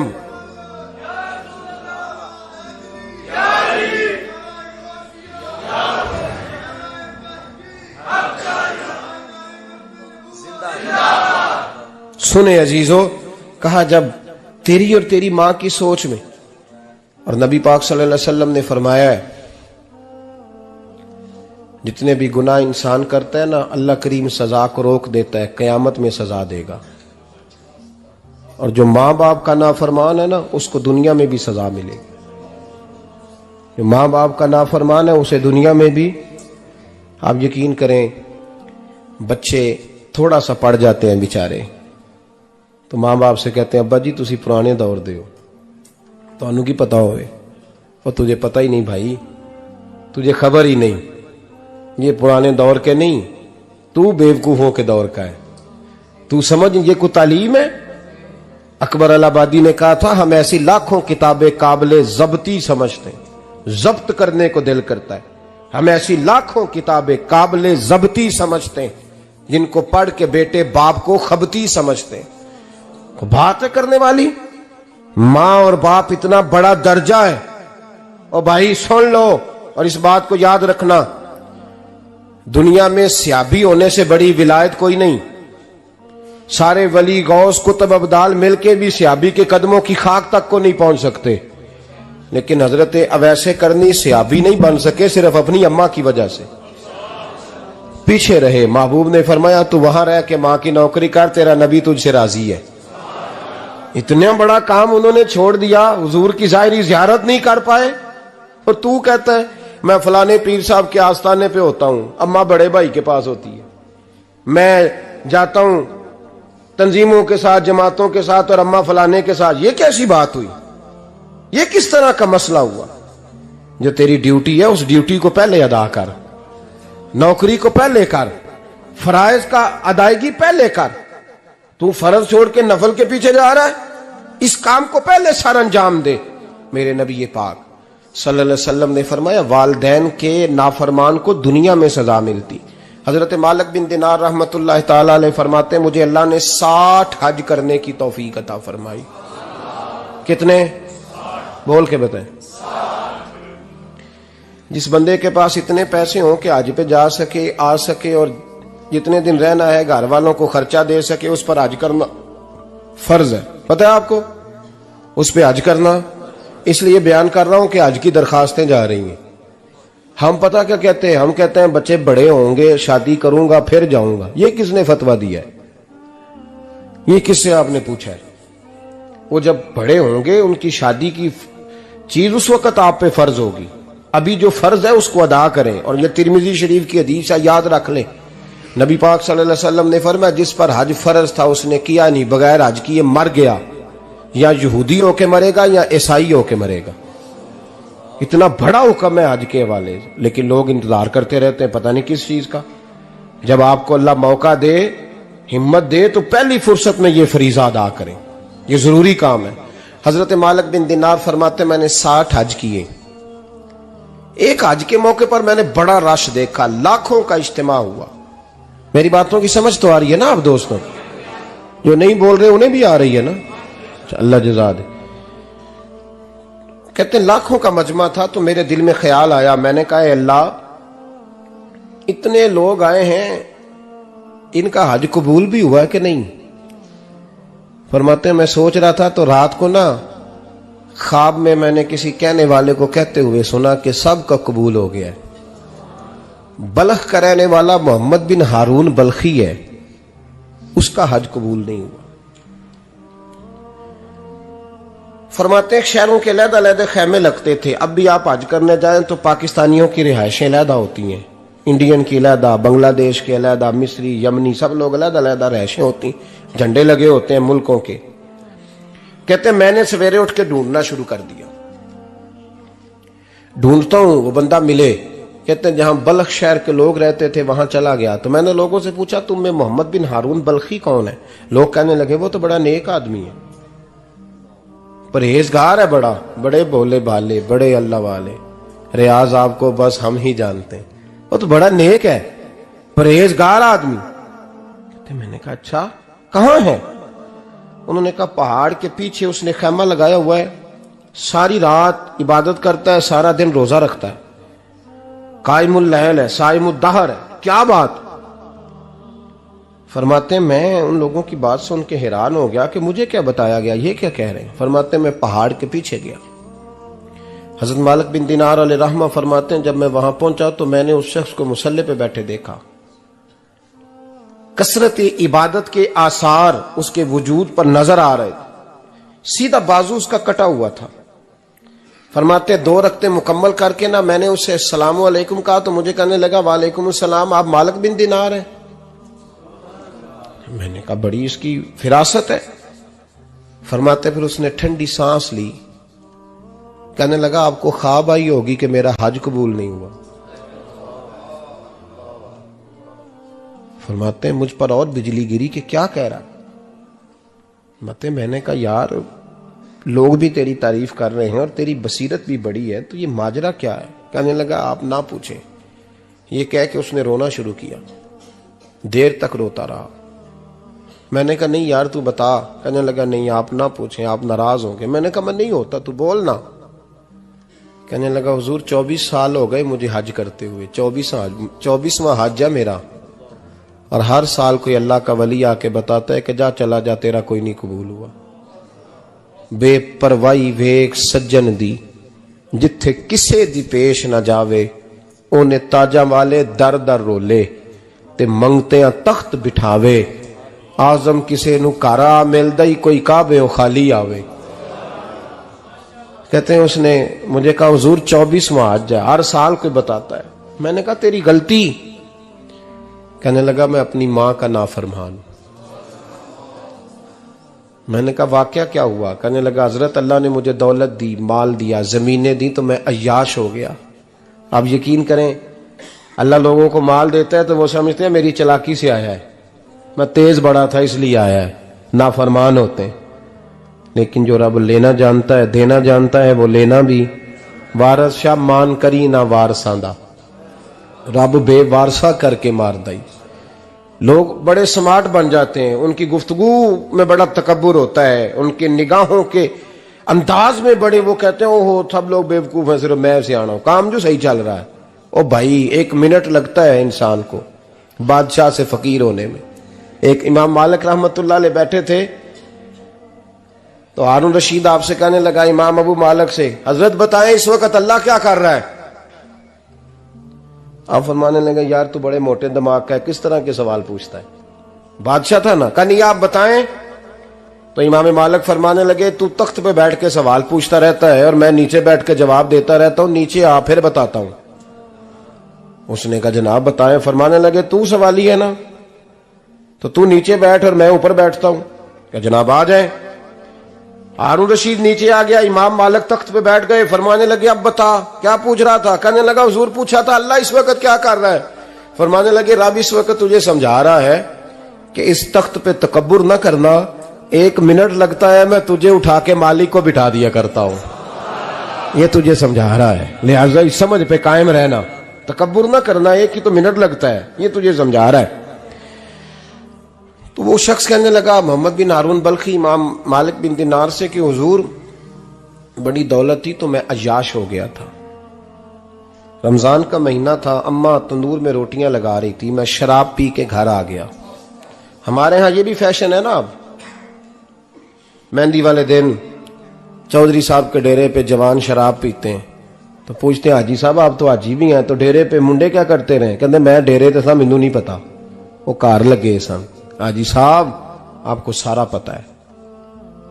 सुने अजीजों, कहा जब तेरी और तेरी मां की सोच में, और नबी पाक सल्लल्लाहु अलैहि वसल्लम ने फरमाया है जितने भी गुनाह इंसान करता है ना, अल्लाह करीम सजा को रोक देता है, कयामत में सजा देगा। और जो माँ बाप का नाफरमान है ना, उसको दुनिया में भी सजा मिलेगी। जो माँ बाप का नाफरमान है उसे दुनिया में भी, आप यकीन करें, बच्चे थोड़ा सा पड़ जाते हैं बेचारे, तो माँ बाप से कहते हैं अब्बा जी तुसी पुराने दौर दे हो, तो की पता होवे, और तुझे पता ही नहीं भाई, तुझे खबर ही नहीं, ये पुराने दौर के नहीं, तू बेवकूफों के दौर का है, तू समझ ये कोई तालीम है। अकबर अलाहाबादी ने कहा था हम ऐसी लाखों किताबें काबिले जब्ती समझते हैं, जब्त करने को दिल करता है, हम ऐसी लाखों किताबें काबिले जब्ती समझते हैं जिनको पढ़ के बेटे बाप को खबती समझते हैं। बात है करने वाली, मां और बाप इतना बड़ा दर्जा है। और भाई सुन लो और इस बात को याद रखना, दुनिया में सियाबी होने से बड़ी विलायत कोई नहीं। सारे वली गौस कुतुब अब्दाल मिलके भी सियाबी के कदमों की खाक तक को नहीं पहुंच सकते, लेकिन हजरत अवैसे करनी सियाबी नहीं बन सके सिर्फ अपनी अम्मा की वजह से, पीछे रहे। महबूब ने फरमाया तू वहां रह के मां की नौकरी कर, तेरा नबी तुझसे राजी है। इतना बड़ा काम उन्होंने छोड़ दिया, हुजूर की जाहिरी ज़ियारत नहीं कर पाए, और तू कहता है मैं फलाने पीर साहब के आस्थाने पे होता हूं, अम्मा बड़े भाई के पास होती है, मैं जाता हूं तंजीमों के साथ, जमातों के साथ, और अम्मा फलाने के साथ। ये कैसी बात हुई? ये किस तरह का मसला हुआ? जो तेरी ड्यूटी है उस ड्यूटी को पहले अदा कर, नौकरी को पहले कर, फराइज का अदायगी पहले कर। तू फर्ज छोड़ के नफल के पीछे जा रहा है, इस काम को पहले सर अंजाम दे। मेरे नबी पाक सल्लल्लाहु अलैहि वसल्लम ने फरमाया वालिदैन के नाफरमान को दुनिया में सजा मिलती। हजरत मालिक बिन दिनार रहमतुल्लाह ताला अलैह फरमाते मुझे अल्लाह ने 60 हज करने की तौफीक अता फरमाई। कितने? बोल के बताएं। जिस बंदे के पास इतने पैसे हों कि हज पे जा सके, आ सके, और जितने दिन रहना है घर वालों को खर्चा दे सके, उस पर हज करना फर्ज है। पता है आपको, उस पर हज करना। इसलिए बयान कर रहा हूं कि हज की दरखास्तें जा रही हैं। हम पता क्या कहते हैं? हम कहते हैं बच्चे बड़े होंगे, शादी करूंगा फिर जाऊंगा। ये किसने फतवा दिया है? ये किससे आपने पूछा है? वो जब बड़े होंगे उनकी शादी की चीज उस वक्त आप पे फर्ज होगी। अभी जो फर्ज है उसको अदा करें। और ये तिरमिजी शरीफ की हदीस है, याद रख लें। नबी पाक सल्लल्लाहु अलैहि वसल्लम ने फरमाया जिस पर हज फर्ज था उसने किया नहीं, बगैर हज किए मर गया, या यहूदी होके मरेगा या ईसाई होके मरेगा। इतना बड़ा हुक्म है हज के हवाले से, लेकिन लोग इंतजार करते रहते हैं पता नहीं किस चीज का। जब आपको अल्लाह मौका दे, हिम्मत दे, तो पहली फुर्सत में ये फरीजा अदा करें, ये जरूरी काम है। हजरत मालिक बिन दिनार फरमाते मैंने 60 हज किए। एक हज के मौके पर मैंने बड़ा रश देखा, लाखों का इज्तिमा हुआ। मेरी बातों की समझ तो आ रही है ना आप दोस्तों? जो नहीं बोल रहे उन्हें भी आ रही है ना? अल्लाह जज़ा दे। कहते हैं लाखों का मजमा था, तो मेरे दिल में ख्याल आया, मैंने कहा अल्लाह इतने लोग आए हैं, इनका हज कबूल भी हुआ है कि नहीं? फरमाते मैं सोच रहा था तो रात को ना ख्वाब में मैंने किसी कहने वाले को कहते हुए सुना कि सबका कबूल हो गया है। बल्ख का रहने वाला मोहम्मद बिन हारून बल्खी है, उसका हज कबूल नहीं हुआ। फरमाते हैं शहरों के अलग-अलग खैमे लगते थे। अब भी आप हज करने जाएं तो पाकिस्तानियों की रिहायशें अलग होती हैं, इंडियन की अलग, बांग्लादेश के अलग, मिस्री, यमनी, सब लोग अलग-अलग रिहायशें होती, झंडे लगे होते हैं मुल्कों के। कहते मैंने सवेरे उठ के ढूंढना शुरू कर दिया। ढूंढता हूं, वो बंदा मिले। कहते जहां बल्ख शहर के लोग रहते थे वहां चला गया। तो मैंने लोगों से पूछा तुम में मोहम्मद बिन हारून बल्खी कौन है? लोग कहने लगे वो तो बड़ा नेक आदमी है, परहेजगार है, बड़े भोले भाले, बड़े अल्लाह वाले, रियाज आपको बस हम ही जानते हैं, वो तो बड़ा नेक है, परहेजगार आदमी। कहते मैंने कहा अच्छा कहां है? उन्होंने कहा पहाड़ के पीछे उसने खैमा लगाया हुआ है, सारी रात इबादत करता है, सारा दिन रोजा रखता है, कायमुल लैल है, साइमुद दहर है। क्या बात? फरमाते हैं मैं उन लोगों की बात सुन के हैरान हो गया कि मुझे क्या बताया गया, ये क्या कह रहे हैं। फरमाते हैं मैं पहाड़ के पीछे गया। हजरत मालिक बिन दिनार अलैहिर्रहमा फरमाते हैं जब मैं वहां पहुंचा तो मैंने उस शख्स को मुसल्ले पे बैठे देखा। कसरत इबादत के आसार उसके वजूद पर नजर आ रहे थे। सीधा बाजू उसका कटा हुआ था। फरमाते 2 रकते मुकम्मल करके ना मैंने उससे अस्सलामु अलैकुम कहा तो मुझे कहने लगा वालेकुम अस्सलाम, आप मालिक बिन दिनार हैं। मैंने कहा बड़ी इसकी फिरासत है। फरमाते फिर उसने ठंडी सांस ली, कहने लगा आपको ख्वाब आई होगी कि मेरा हज कबूल नहीं हुआ। फरमाते हैं मुझ पर और बिजली गिरी कि क्या कह रहा। फरमाते मैंने कहा यार लोग भी तेरी तारीफ कर रहे हैं और तेरी बसीरत भी बड़ी है, तो ये माजरा क्या है। कहने लगा आप ना पूछें। ये कह के उसने रोना शुरू किया, देर तक रोता रहा। मैंने कहा नहीं यार तू बता। कहने लगा नहीं आप ना पूछें, आप नाराज होंगे। मैंने कहा मैं नहीं होता, तू बोल ना। कहने लगा हुजूर 24 साल हो गए मुझे हज करते हुए, 24वां हज है मेरा, और हर साल कोई अल्लाह का वली आके बताता है कि जा चला जा तेरा कोई नहीं कबूल हुआ। बेपरवाही वेख सज्जन दी जिथे किसे दी पेश ना जावे, ओने ताजा वाले दर दर रोले ते मंगते तख्त बिठावे। आजम किसे नु कारा मिलदा ही कोई काबे खाली आवे। कहते हैं उसने मुझे कहा हुजूर 24वां हज है, हर साल कोई बताता है। मैंने कहा तेरी गलती। कहने लगा मैं अपनी मां का नाफरमान। मैंने कहा वाकया क्या हुआ। कहने लगा हजरत अल्लाह ने मुझे दौलत दी, माल दिया, जमीनें दी तो मैं अय्याश हो गया। आप यकीन करें अल्लाह लोगों को माल देता है तो वो समझते हैं मेरी चालाकी से आया है, मैं तेज बड़ा था इसलिए आया है। नाफरमान होते हैं। लेकिन जो रब लेना जानता है, देना जानता है, वो लेना भी। वारस शाह मान करी ना वारसां, रब बेवारसा करके मार दई। लोग बड़े स्मार्ट बन जाते हैं, उनकी गुफ्तगू में बड़ा तकब्बुर होता है, उनके निगाहों के अंदाज में बड़े, वो कहते हैं ओहो सब लोग बेवकूफ हैं, सिर्फ मैं सियाना हूं, काम जो सही चल रहा है। ओ भाई 1 मिनट लगता है इंसान को बादशाह से फकीर होने में। एक इमाम मालिक रहमतुल्लाह अलैह बैठे थे तो हारून रशीद आपसे कहने लगा इमाम अबू मालिक से, हजरत बताएं इस वक्त अल्लाह क्या कर रहा है। आप फरमाने लगे यार तू बड़े मोटे दिमाग का है, किस तरह के सवाल पूछता है। बादशाह था ना, कहा नहीं आप बताएं। तो इमाम मालिक फरमाने लगे तू तख्त पे बैठ के सवाल पूछता रहता है और मैं नीचे बैठ के जवाब देता रहता हूं, नीचे आ फिर बताता हूं। उसने कहा जनाब बताएं। फरमाने लगे तू सवाली है ना, तो तू नीचे बैठ और मैं ऊपर बैठता हूं। क्या जनाब आ जाए। हारून रशीद नीचे आ गया, इमाम मालिक तख्त पे बैठ गए। फरमाने लगे अब बता क्या पूछ रहा था। कहने लगा हुजूर पूछा था अल्लाह इस वक्त क्या कर रहा है। फरमाने लगे रब इस वक्त तुझे समझा रहा है कि इस तख्त पे तकब्बुर न करना, 1 मिनट लगता है मैं तुझे उठा के मालिक को बिठा दिया करता हूं। ये तुझे समझा रहा है, लिहाजा इस समझ पे कायम रहना, तकब्बुर न करना, 1 ही तो मिनट लगता है, ये तुझे समझा रहा है। तो वो शख्स कहने लगा मोहम्मद बिन हारून बल्खी इमाम मालिक बिन दिनार से कि हुजूर बड़ी दौलत थी तो मैं अय्याश हो गया था। रमजान का महीना था, अम्मा तंदूर में रोटियां लगा रही थी, मैं शराब पी के घर आ गया। हमारे यहां ये भी फैशन है ना, अब मेहंदी वाले दिन चौधरी साहब के डेरे पे जवान शराब पीते हैं तो पूछते हैं हाजी साहब आप तो हाजी भी हैं, तो डेरे पे मुंडे क्या करते रहे। कहते मैं डेरे तो सा मैनू नहीं पता, वो कार लगे सन। हाजी साहब आपको सारा पता है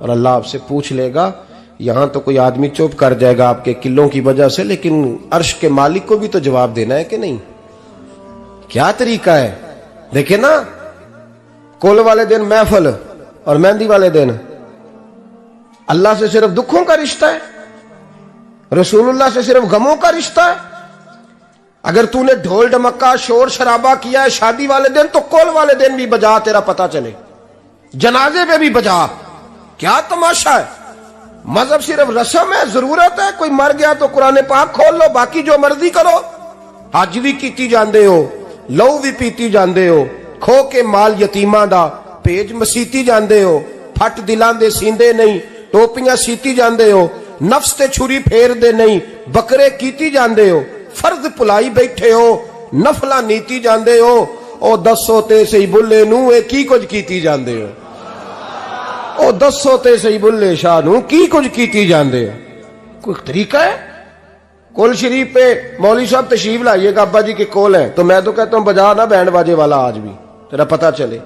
और अल्लाह आपसे पूछ लेगा। यहां तो कोई आदमी चुप कर जाएगा आपके किलों की वजह से, लेकिन अर्श के मालिक को भी तो जवाब देना है कि नहीं। क्या तरीका है देखे ना, कुल वाले दिन महफिल और मेहंदी वाले दिन अल्लाह से सिर्फ दुखों का रिश्ता है, रसूलुल्लाह से सिर्फ गमों का रिश्ता है। अगर तूने ढोल ढमक्का शोर शराबा किया है शादी वाले दिन तो कुल वाले दिन भी बजा, तेरा पता चले, जनाजे पे भी बजा। क्या तमाशा है। मजहब सिर्फ रस्म है, जरूरत है। कोई मर गया तो कुरान पाक खोल लो, बाकी जो मर्जी करो। हज भी कीती जांदे हो, लहू भी पीती जांदे हो, खो के माल यतीमां दा भेज मसीती जांदे हो, फट दिलां दे सींदे नहीं टोपियां सीती जांदे हो, नफ्स ते छुरी फेर दे नहीं बकरे कीती जांदे हो, फर्ज भुलाई बैठे हो, नफला नीति जांदे हो। ओ दसो ते सही बुल्ले नू ए की कुछ कीती जांदे हो, ओ दसो ते सही बुल्ले शाह नू की कुछ कीती जांदे हो। कोई तरीका है? कोल शरीफ पे मौलवी साहब तशरीफ लाइएगा, अब्बा जी के कोल है, तो मैं तो कहता हूं बजा ना बैंड बाजे वाला आज भी, तेरा पता चले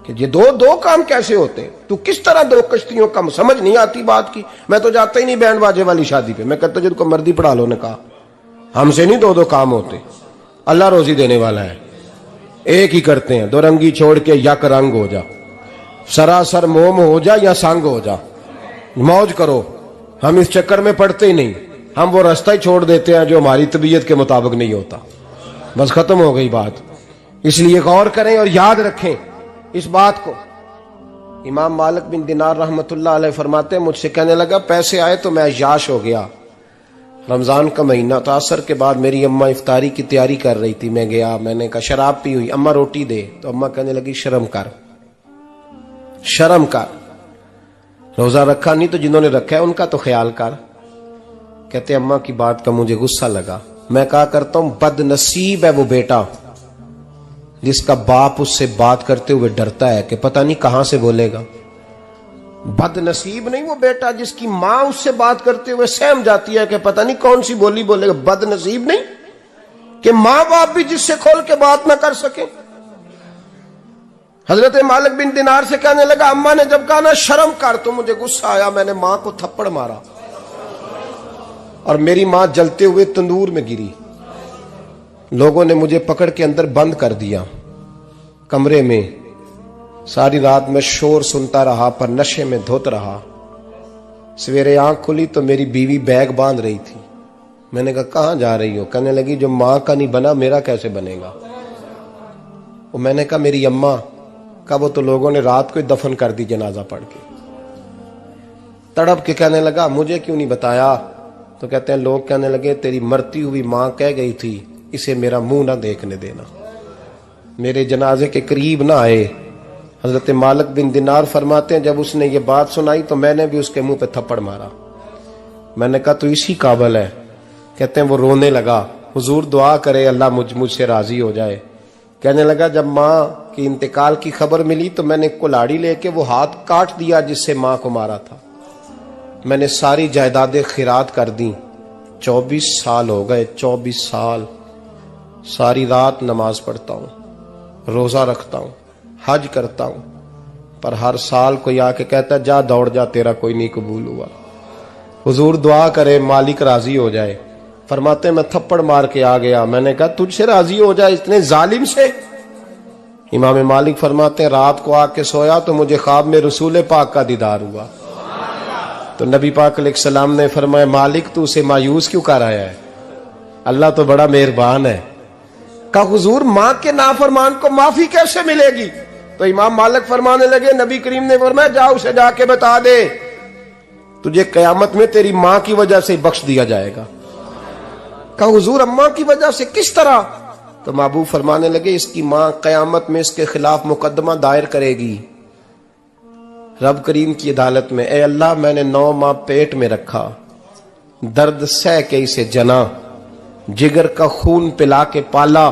कि ये दो दो काम कैसे होते हैं। तू किस तरह दो कश्तियों का, समझ नहीं आती बात की। मैं तो जाता ही नहीं बैंड बाजे वाली शादी पे, मैं कहता जिनको मर्दी पढ़ा लो ने कहा, हमसे नहीं दो दो काम होते। अल्लाह रोजी देने वाला है, एक ही करते हैं, दो रंगी छोड़ के यक रंग हो जा, सरासर मोम हो जा या संग हो जा, मौज करो। हम इस चक्कर में पड़ते ही नहीं, हम वो रास्ता ही छोड़ देते हैं जो हमारी तबीयत के मुताबिक नहीं होता, बस खत्म हो गई बात। इसलिए गौर करें और याद रखें इस बात को। इमाम मालिक बिन दिनार रहमतुल्लाह अलैह फरमाते हैं, मुझसे कहने लगा पैसे आए तो मैं अय्याश हो गया। रमजान का महीना था, असर के बाद मेरी अम्मा इफ्तारी की तैयारी कर रही थी, मैं गया, मैंने कहा शराब पी हुई, अम्मा रोटी दे, तो अम्मा कहने लगी शर्म कर, शर्म कर, रोजा रखा नहीं तो जिन्होंने रखा है उनका तो ख्याल कर। कहते अम्मा की बात का मुझे गुस्सा लगा। मैं कहा करता हूं बदनसीब है वो बेटा जिसका बाप उससे बात करते हुए डरता है कि पता नहीं कहां से बोलेगा। बदनसीब नहीं वो बेटा जिसकी मां उससे बात करते हुए सहम जाती है कि पता नहीं कौन सी बोली बोलेगा। बदनसीब नहीं कि मां बाप भी जिससे खोल के बात ना कर सके। हजरत मालिक बिन दिनार से कहने लगा, अम्मा ने जब कहा ना शर्म कर, तो मुझे गुस्सा आया, मैंने मां को थप्पड़ मारा और मेरी मां जलते हुए तंदूर में गिरी। लोगों ने मुझे पकड़ के अंदर बंद कर दिया कमरे में। सारी रात मैं शोर सुनता रहा पर नशे में धुत रहा। सवेरे आंख खुली तो मेरी बीवी बैग बांध रही थी। मैंने कहा कहां जा रही हो? कहने लगी जो मां का नहीं बना मेरा कैसे बनेगा। और मैंने कहा मेरी अम्मा का, वो तो लोगों ने रात को ही दफन कर दी जनाजा पढ़ के। तड़प के कहने लगा मुझे क्यों नहीं बताया? तो कहते हैं लोग कहने लगे तेरी मरती हुई मां कह गई थी इसे मेरा मुंह ना देखने देना, मेरे जनाजे के करीब ना आए। हजरत मालिक बिन दिनार फरमाते हैं जब उसने ये बात सुनाई तो मैंने भी उसके मुंह पे थप्पड़ मारा। मैंने कहा तो इसी काबिल है। कहते हैं वो रोने लगा, हुजूर दुआ करे अल्लाह मुझसे राजी हो जाए। कहने लगा जब मां की इंतकाल की खबर मिली तो मैंने कुल्हाड़ी लेके वो हाथ काट दिया जिससे मां को मारा था। मैंने सारी जायदादें खिरात कर दी। 24 साल हो गए, 24 साल। सारी रात नमाज पढ़ता हूं, रोजा रखता हूं, हज करता हूं, पर हर साल कोई आके कहता जा दौड़ जा तेरा कोई नहीं कबूल हुआ। हुजूर दुआ करे मालिक राजी हो जाए। फरमाते मैं थप्पड़ मार के आ गया। मैंने कहा तुझसे राजी हो जाए इतने जालिम से? इमाम मालिक फरमाते रात को आके सोया तो मुझे ख्वाब में रसूल पाक का दीदार हुआ। तो नबी पाक अलैहिस्सलाम ने फरमाया मालिक तू उसे मायूस क्यों कर आया है? अल्लाह तो बड़ा मेहरबान है। कहा हुजूर मां के नाफरमान को माफी कैसे मिलेगी? तो इमाम मालिक फरमाने लगे नबी करीम ने फरमाया जा उसे जाके बता दे तुझे कयामत में तेरी मां की वजह से बख्श दिया जाएगा। कहा हुजूर अम्मा की वजह से किस तरह? तो महबूब फरमाने लगे इसकी मां कयामत में इसके खिलाफ मुकदमा दायर करेगी रब करीम की अदालत में। ए अल्लाह मैंने 9 माह पेट में रखा, दर्द सह के इसे जना, जिगर का खून पिला के पाला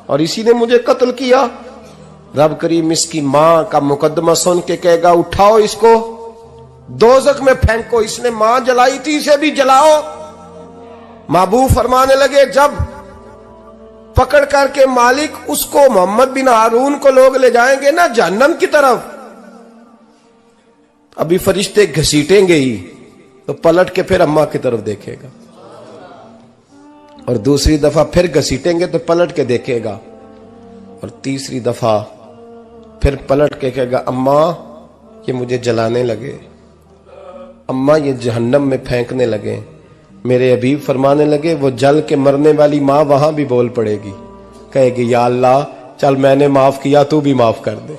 और इसी ने मुझे कत्ल किया। रब करीम इसकी मां का मुकदमा सुन के कहेगा उठाओ इसको दोजख में फेंको, इसने मां जलाई थी इसे भी जलाओ। महबूब फरमाने लगे जब पकड़ करके मालिक उसको मोहम्मद बिन हारून को लोग ले जाएंगे ना जहन्नम की तरफ, अभी फरिश्ते घसीटेंगे ही तो पलट के फिर अम्मा की तरफ देखेगा और दूसरी दफा फिर घसीटेंगे तो पलट के देखेगा और तीसरी दफा फिर पलट के कहेगा अम्मा ये मुझे जलाने लगे, अम्मा ये जहन्नम में फेंकने लगे। मेरे हबीब फरमाने लगे वो जल के मरने वाली मां वहां भी बोल पड़ेगी, कहेगी या अल्लाह चल मैंने माफ किया तू भी माफ कर दे।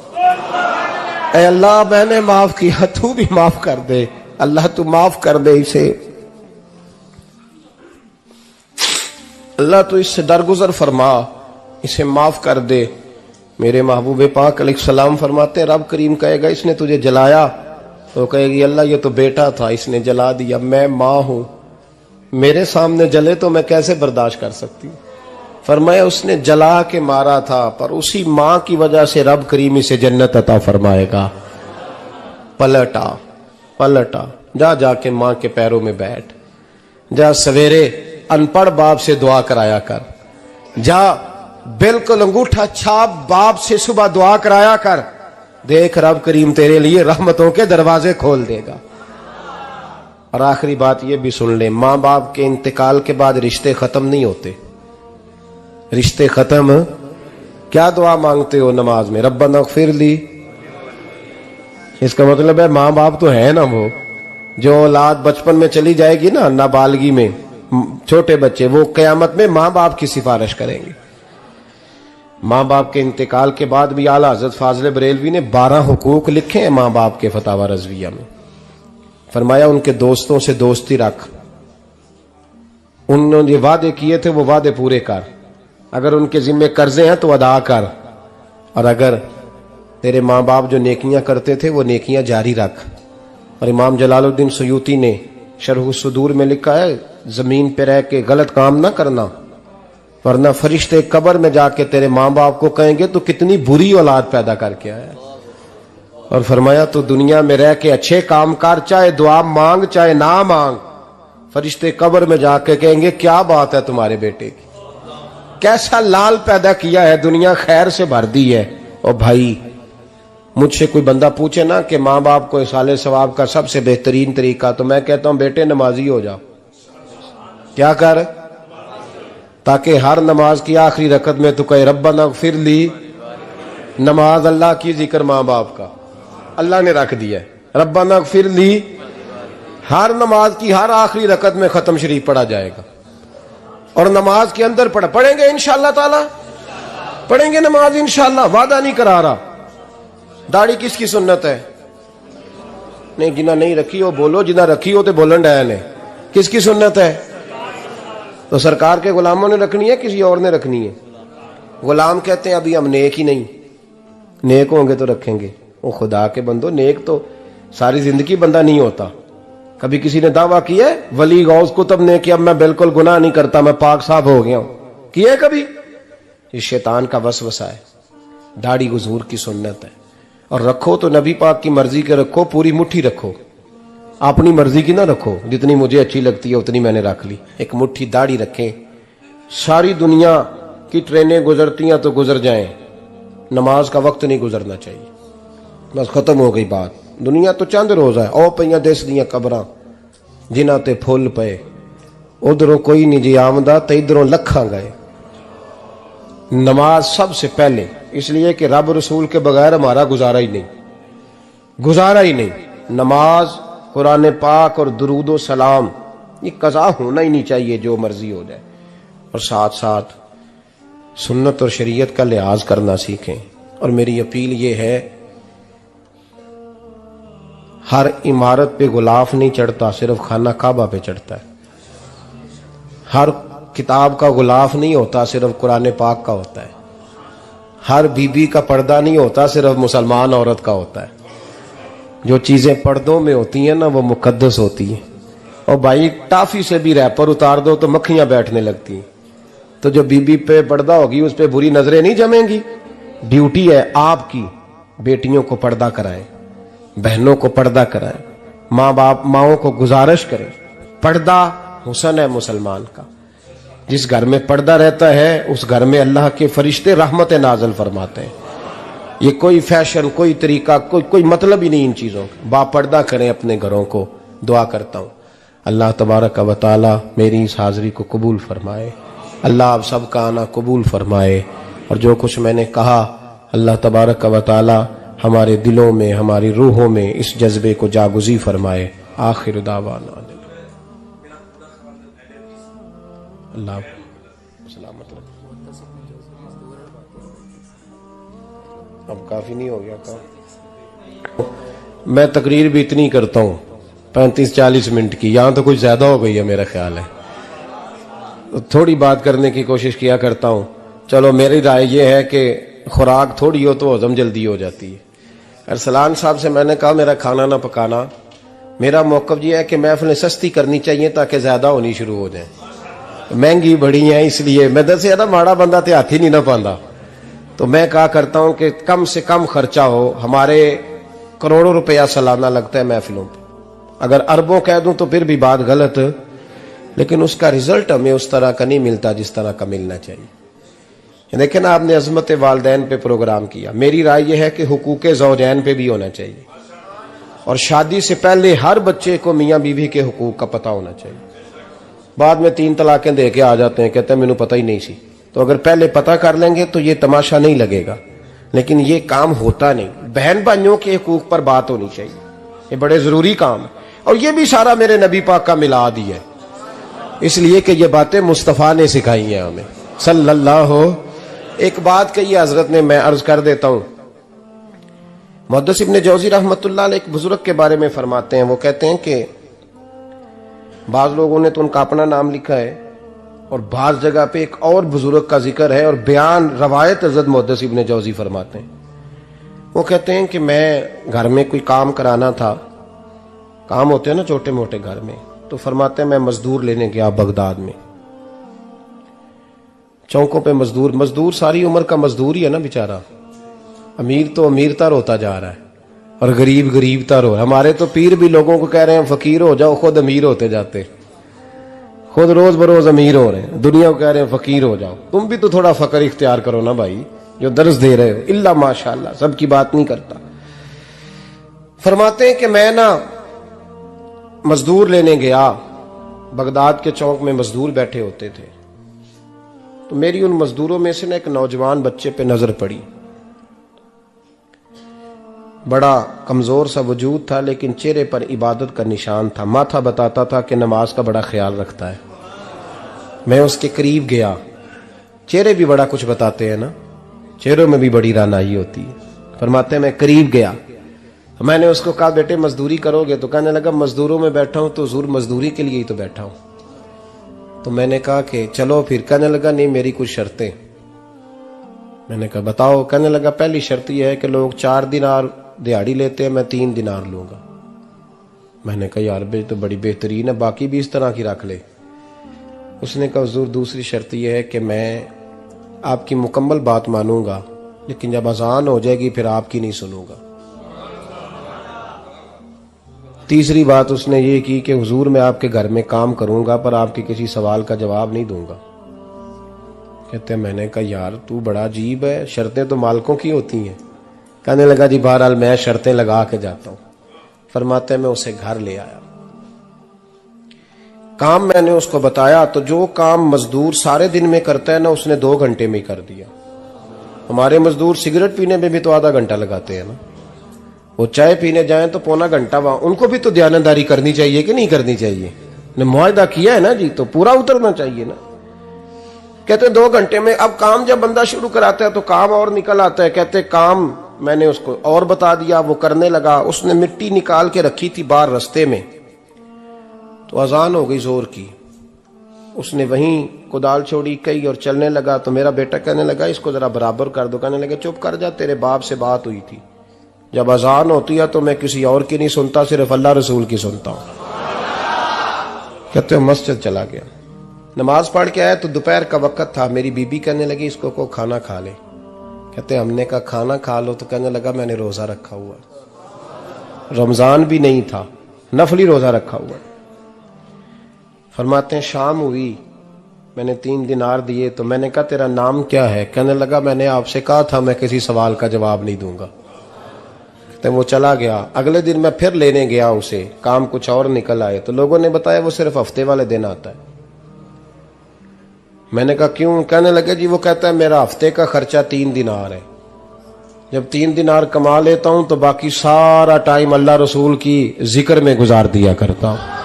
ऐ अल्लाह मैंने माफ किया तू भी माफ कर दे, अल्लाह तू माफ कर दे इसे, अल्लाह तू इससे दरगुजर फरमा, इसे माफ कर दे। मेरे महबूब पाक अलैहिस्सलाम फरमाते रब करीम कहेगा इसने तुझे जलाया, तो कहेगी अल्लाह ये तो बेटा था इसने जला दिया, मैं मां हूं, मेरे सामने जले तो मैं कैसे बर्दाश्त कर सकती हूं। फरमाया उसने जला के मारा था, पर उसी मां की वजह से रब करीम इसे जन्नत अता फरमाएगा। पलटा पलटा, जा जाके मां के पैरों में बैठ, जा सवेरे अनपढ़ बाप से दुआ कराया कर, जा बिल्कुल अंगूठा छाप बाप से सुबह दुआ कराया कर, देख रब करीम तेरे लिए रहमतों के दरवाजे खोल देगा। और आखिरी बात ये भी सुन ले, मां बाप के इंतकाल के बाद रिश्ते खत्म नहीं होते। रिश्ते खत्म, क्या दुआ मांगते हो नमाज में? रब्बना इग़फिरली। इसका मतलब है मां बाप तो है ना, वो जो औलाद बचपन में चली जाएगी ना, नाबालगी में, छोटे बच्चे, वो कयामत में मां बाप की सिफारिश करेंगे। मां बाप के इंतकाल के बाद भी आला हज़रत फाज़िल बरेलवी ने 12 हुकूक लिखे हैं मां बाप के फतावा रज़विया में। फरमाया उनके दोस्तों से दोस्ती रख, उन्होंने वादे किए थे वो वादे पूरे कर, अगर उनके जिम्मे कर्जे हैं तो अदा कर, और अगर तेरे माँ बाप जो नेकियां करते थे वो नेकियां जारी रख। और इमाम जलालुद्दीन सयूती ने शरह सुदूर में लिखा है, जमीन पे रह के गलत काम ना करना, वरना फरिश्ते कब्र में जाके तेरे माँ बाप को कहेंगे तो कितनी बुरी औलाद पैदा करके आया। और फरमाया तो दुनिया में रह के अच्छे काम कर, चाहे दुआ मांग चाहे ना मांग, फरिश्ते कब्र में जाके कहेंगे क्या बात है तुम्हारे बेटे की, कैसा लाल पैदा किया है, दुनिया खैर से भर दी है। और भाई मुझसे कोई बंदा पूछे ना कि माँ बाप को इसाले सवाब का सबसे बेहतरीन तरीका, तो मैं कहता हूं बेटे नमाजी हो जाओ। क्या कर, ताकि हर नमाज की आखिरी रकत में तू कहे रब्बना इग़फिरली। नमाज अल्लाह की, जिक्र माँ बाप का अल्लाह ने रख दिया है, रब्बना इग़फिरली हर नमाज की हर आखिरी रकत में खत्म शरीफ पढ़ा जाएगा। और नमाज के अंदर पढ़ेंगे इंशाअल्लाह ताला, पढ़ेंगे नमाज इंशाअल्लाह, वादा नहीं करा रहा। दाढ़ी किसकी सुन्नत है? नहीं, जिना नहीं रखी हो बोलो, जिना रखी हो तो बोलन डाया ने। किसकी सुन्नत है? तो सरकार के गुलामों ने रखनी है, किसी और ने रखनी है? गुलाम कहते हैं अभी हम नेक ही नहीं, नेक होंगे तो रखेंगे। वो खुदा के बंदो, नेक तो सारी जिंदगी बंदा नहीं होता। कभी किसी ने दावा किया है वली गौस कुतुब ने कि अब मैं बिल्कुल गुनाह नहीं करता, मैं पाक साफ हो गया हूं? किया है कभी? ये शैतान का वसवसा है। दाढ़ी हुजूर की सुन्नत है, और रखो तो नबी पाक की मर्जी के रखो, पूरी मुट्ठी रखो, अपनी मर्जी की ना रखो। जितनी मुझे अच्छी लगती है उतनी मैंने रख ली। एक मुट्ठी दाढ़ी रखें, सारी दुनिया की ट्रेनें गुजरती हैं तो गुजर जाएं, नमाज का वक्त नहीं गुजरना चाहिए। बस खत्म हो गई बात। दुनिया तो चंद रोज है, ओ पईयां दिस दियां कबरां जिन्हां ते फुल पे, उधरों कोई नहीं जी आमदा ते इधरों लखां गए। नमाज सबसे पहले, इसलिए कि रब रसूल के बगैर हमारा गुजारा ही नहीं, गुजारा ही नहीं। नमाज, कुरान पाक और दुरूद व सलाम, ये कज़ा होना ही नहीं चाहिए, जो मर्जी हो जाए। और साथ साथ सुन्नत और शरीयत का लिहाज करना सीखें। और मेरी अपील ये है, हर इमारत पे गुलाफ नहीं चढ़ता, सिर्फ खाना काबा पे चढ़ता है। हर किताब का गुलाफ नहीं होता, सिर्फ कुरान पाक का होता है। हर बीबी का पर्दा नहीं होता, सिर्फ मुसलमान औरत का होता है। जो चीजें पर्दों में होती हैं ना, वो मुकद्दस होती हैं। और भाई टाफी से भी रैपर उतार दो तो मक्खियां बैठने लगती हैं। तो जो बीबी पे पर्दा होगी उस पे बुरी नजरें नहीं जमेंगी। ड्यूटी है आपकी, बेटियों को पर्दा कराएं, बहनों को पर्दा कराएं, माँ बाप माओं को गुजारिश करें। पर्दा हुस्न है मुसलमान का। जिस घर में पर्दा रहता है उस घर में अल्लाह के फरिश्ते रहमत नाज़िल फरमाते हैं। ये कोई फैशन, कोई तरीका, कोई मतलब ही नहीं इन चीजों का। बापर्दा करें अपने घरों को। दुआ करता हूँ अल्लाह तबारक व तआला मेरी इस हाजिरी को कबूल फरमाए। अल्लाह आप सबका आना कबूल फरमाए। और जो कुछ मैंने कहा अल्लाह तबारक व तआला हमारे दिलों में, हमारी रूहों में इस जज्बे को जागुज़ी फरमाए। आखिर दावाना अल्लाह सलामत रखे। अब काफी नहीं हो गया काम? मैं तकरीर भी इतनी करता हूँ 35-40 मिनट की, यहां तो कुछ ज्यादा हो गई है मेरा ख्याल है। तो थोड़ी बात करने की कोशिश किया करता हूँ। चलो मेरी राय यह है कि खुराक थोड़ी हो तो हजम जल्दी हो जाती है। अरसलान साहब से मैंने कहा मेरा खाना ना पकाना। मेरा मौक़िफ़ ये है कि महफ़िलें सस्ती करनी चाहिए ताकि ज्यादा होनी शुरू हो जाए। महंगी बड़ी है, इसलिए मैं दस ना माड़ा बंदा ते हाथ ही नहीं ना पाता। तो मैं कहा करता हूं कि कम से कम खर्चा हो। हमारे करोड़ों रुपया सालाना लगता है महफिलों पे, अगर अरबों कह दूं तो फिर भी बात गलत, लेकिन उसका रिजल्ट हमें उस तरह का नहीं मिलता जिस तरह का मिलना चाहिए। देखें ना, आपने अजमत वालदैन पे प्रोग्राम किया, मेरी राय यह है कि हुकूके ज़ौजैन पे भी होना चाहिए, और शादी से पहले हर बच्चे को मियाँ बीवी के हुकूक का पता होना चाहिए। बाद में 3 तलाकें दे के आ जाते हैं, कहते हैं मैंने पता ही नहीं सी। तो अगर पहले पता कर लेंगे तो ये तमाशा नहीं लगेगा, लेकिन ये काम होता नहीं। बहन भाइयों के हुकूक पर बात होनी चाहिए, ये बड़े जरूरी काम है। और ये भी सारा मेरे नबी पाक का मिलाद ही है, इसलिए कि ये बातें मुस्तफ़ा ने सिखाई हैं हमें सल्लल्लाहु। एक बात कही हजरत ने, मैं अर्ज कर देता हूं। मुहद्दिस इब्न जौजी रहमतुल्लाह अलैह एक बुजुर्ग के बारे में फरमाते हैं, वो कहते हैं कि बाज लोगों ने तो उनका अपना नाम लिखा है, और बाज जगह पे एक और बुजुर्ग का जिक्र है, और बयान रवायत हजरत मुहद्दिस इब्न जौजी फरमाते हैं। वो कहते हैं कि मैं घर में कोई काम कराना था, काम होते हैं ना छोटे मोटे घर में, तो फरमाते हैं मैं मजदूर लेने गया बगदाद में। चौकों पे मजदूर सारी उम्र का मजदूर ही है ना बेचारा। अमीर तो अमीरतर होता जा रहा है और गरीब गरीबतर हो। हमारे तो पीर भी लोगों को कह रहे हैं फकीर हो जाओ, खुद अमीर होते जाते, खुद रोज बरोज अमीर हो रहे हैं, दुनिया को कह रहे हैं फकीर हो जाओ। तुम भी तो थोड़ा फकर इख्तियार करो ना भाई, जो दर्ज दे रहे हो। इल्ला माशाअल्लाह, सबकी बात नहीं करता। फरमाते हैं कि मैं ना मजदूर लेने गया, बगदाद के चौक में मजदूर बैठे होते थे, तो मेरी उन मजदूरों में से ना एक नौजवान बच्चे पे नजर पड़ी। बड़ा कमजोर सा वजूद था, लेकिन चेहरे पर इबादत का निशान था। माथा बताता था कि नमाज का बड़ा ख्याल रखता है। मैं उसके करीब गया, चेहरे भी बड़ा कुछ बताते हैं ना, चेहरों में भी बड़ी रानाई होती है। फरमाते हैं मैं करीब गया, मैंने उसको कहा बेटे मजदूरी करोगे? तो कहने लगा मजदूरों में बैठा हूं तो हुजूर मजदूरी के लिए ही तो बैठा हूं। तो मैंने कहा कि चलो फिर। कहने लगा नहीं मेरी कुछ शर्तें। मैंने कहा बताओ? कहने लगा पहली शर्त यह है कि लोग 4 दिनार दिहाड़ी लेते हैं, मैं 3 दिनार लूंगा। मैंने कहा यार बे तो बड़ी बेहतरीन है, बाकी भी इस तरह की रख ले। उसने कहा हुजूर दूसरी शर्त यह है कि मैं आपकी मुकम्मल बात मानूंगा, लेकिन जब अजान हो जाएगी फिर आपकी नहीं सुनूंगा। तीसरी बात उसने ये की कि हुजूर मैं आपके घर में काम करूंगा पर आपके किसी सवाल का जवाब नहीं दूंगा। कहते हैं मैंने कहा यार तू बड़ा अजीब है, शर्तें तो मालिकों की होती हैं। कहने लगा जी बहरहाल मैं शर्तें लगा के जाता हूं। फरमाते हैं मैं उसे घर ले आया, काम मैंने उसको बताया, तो जो काम मजदूर सारे दिन में करता है ना उसने 2 घंटे में कर दिया। हमारे मजदूर सिगरेट पीने में भी तो आधा घंटा लगाते हैं ना, वो चाय पीने जाएं तो पौना घंटा वहां। उनको भी तो दयानतदारी करनी चाहिए कि नहीं करनी चाहिए? ने मुआहदा किया है ना जी, तो पूरा उतरना चाहिए ना। कहते 2 घंटे में। अब काम जब बंदा शुरू कराता है तो काम और निकल आता है। कहते काम मैंने उसको और बता दिया, वो करने लगा। उसने मिट्टी निकाल के रखी थी बाहर रास्ते में, तो अजान हो गई जोर की। उसने वहीं कुदाल छोड़ी कई और चलने लगा। तो मेरा बेटा कहने लगा इसको जरा बराबर कर दो। कहने लगे चुप कर जा, तेरे बाप से बात हुई थी, जब अजान होती है तो मैं किसी और की नहीं सुनता, सिर्फ अल्लाह रसूल की सुनता हूं। कहते हो मस्जिद चला गया, नमाज पढ़ के आया तो दोपहर का वक्त था। मेरी बीबी कहने लगी इसको को खाना खा ले। कहते हमने कहा खाना खा लो, तो कहने लगा मैंने रोजा रखा हुआ, रमजान भी नहीं था, नफली रोजा रखा हुआ। फरमाते हैं शाम हुई, मैंने 3 दिनार दिए, तो मैंने कहा तेरा नाम क्या है? कहने लगा मैंने आपसे कहा था मैं किसी सवाल का जवाब नहीं दूंगा। तो वो चला गया। अगले दिन मैं फिर लेने गया उसे, काम कुछ और निकल आए, तो लोगों ने बताया वो सिर्फ हफ्ते वाले दिन आता है। मैंने कहा क्यों? कहने लगे जी वो कहता है मेरा हफ्ते का खर्चा 3 दिनार है, जब 3 दिनार कमा लेता हूं तो बाकी सारा टाइम अल्लाह रसूल की जिक्र में गुजार दिया करता हूं।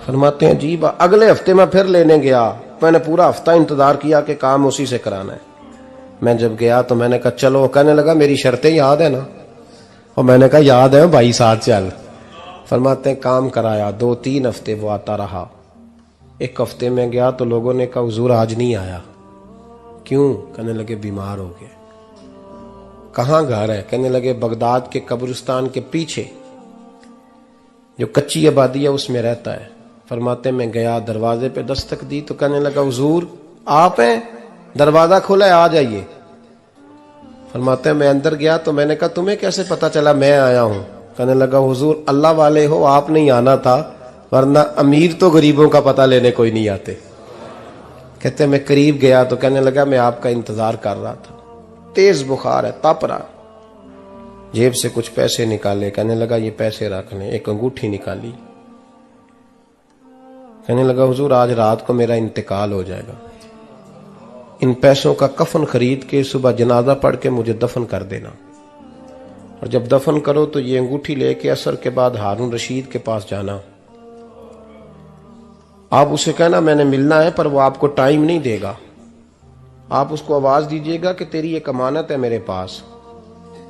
फरमाते हैं जी अगले हफ्ते मैं फिर लेने गया, मैंने पूरा हफ्ता इंतजार किया कि काम उसी से कराना है। मैं जब गया तो मैंने कहा चलो। कहने लगा मेरी शर्तें याद है ना? और मैंने कहा याद है भाई साथ चल। फरमाते हैं काम कराया, 2-3 हफ्ते वो आता रहा। एक हफ्ते में गया तो लोगों ने कहा हुजूर आज नहीं आया। क्यों? कहने लगे बीमार हो गए। कहाँ घर है? कहने लगे बगदाद के कब्रिस्तान के पीछे जो कच्ची आबादी है उसमें रहता है। फरमाते मैं गया, दरवाजे पे दस्तक दी तो कहने लगा हुजूर आप हैं? दरवाजा खुला है, आ जाइए। फरमाते मैं अंदर गया तो मैंने कहा तुम्हें कैसे पता चला मैं आया हूं? कहने लगा हुजूर अल्लाह वाले हो, आप नहीं आना था, वरना अमीर तो गरीबों का पता लेने कोई नहीं आते। कहते मैं करीब गया तो कहने लगा मैं आपका इंतजार कर रहा था, तेज बुखार है, तप रहा। जेब से कुछ पैसे निकाले, कहने लगा ये पैसे रख लें। एक अंगूठी निकाली, कहने लगा हुजूर आज रात को मेरा इंतकाल हो जाएगा, इन पैसों का कफन खरीद के सुबह जनाजा पढ़ के मुझे दफन कर देना, और जब दफन करो तो ये अंगूठी लेके असर के बाद हारून रशीद के पास जाना। आप उसे कहना मैंने मिलना है, पर वो आपको टाइम नहीं देगा। आप उसको आवाज दीजिएगा कि तेरी एक अमानत है मेरे पास,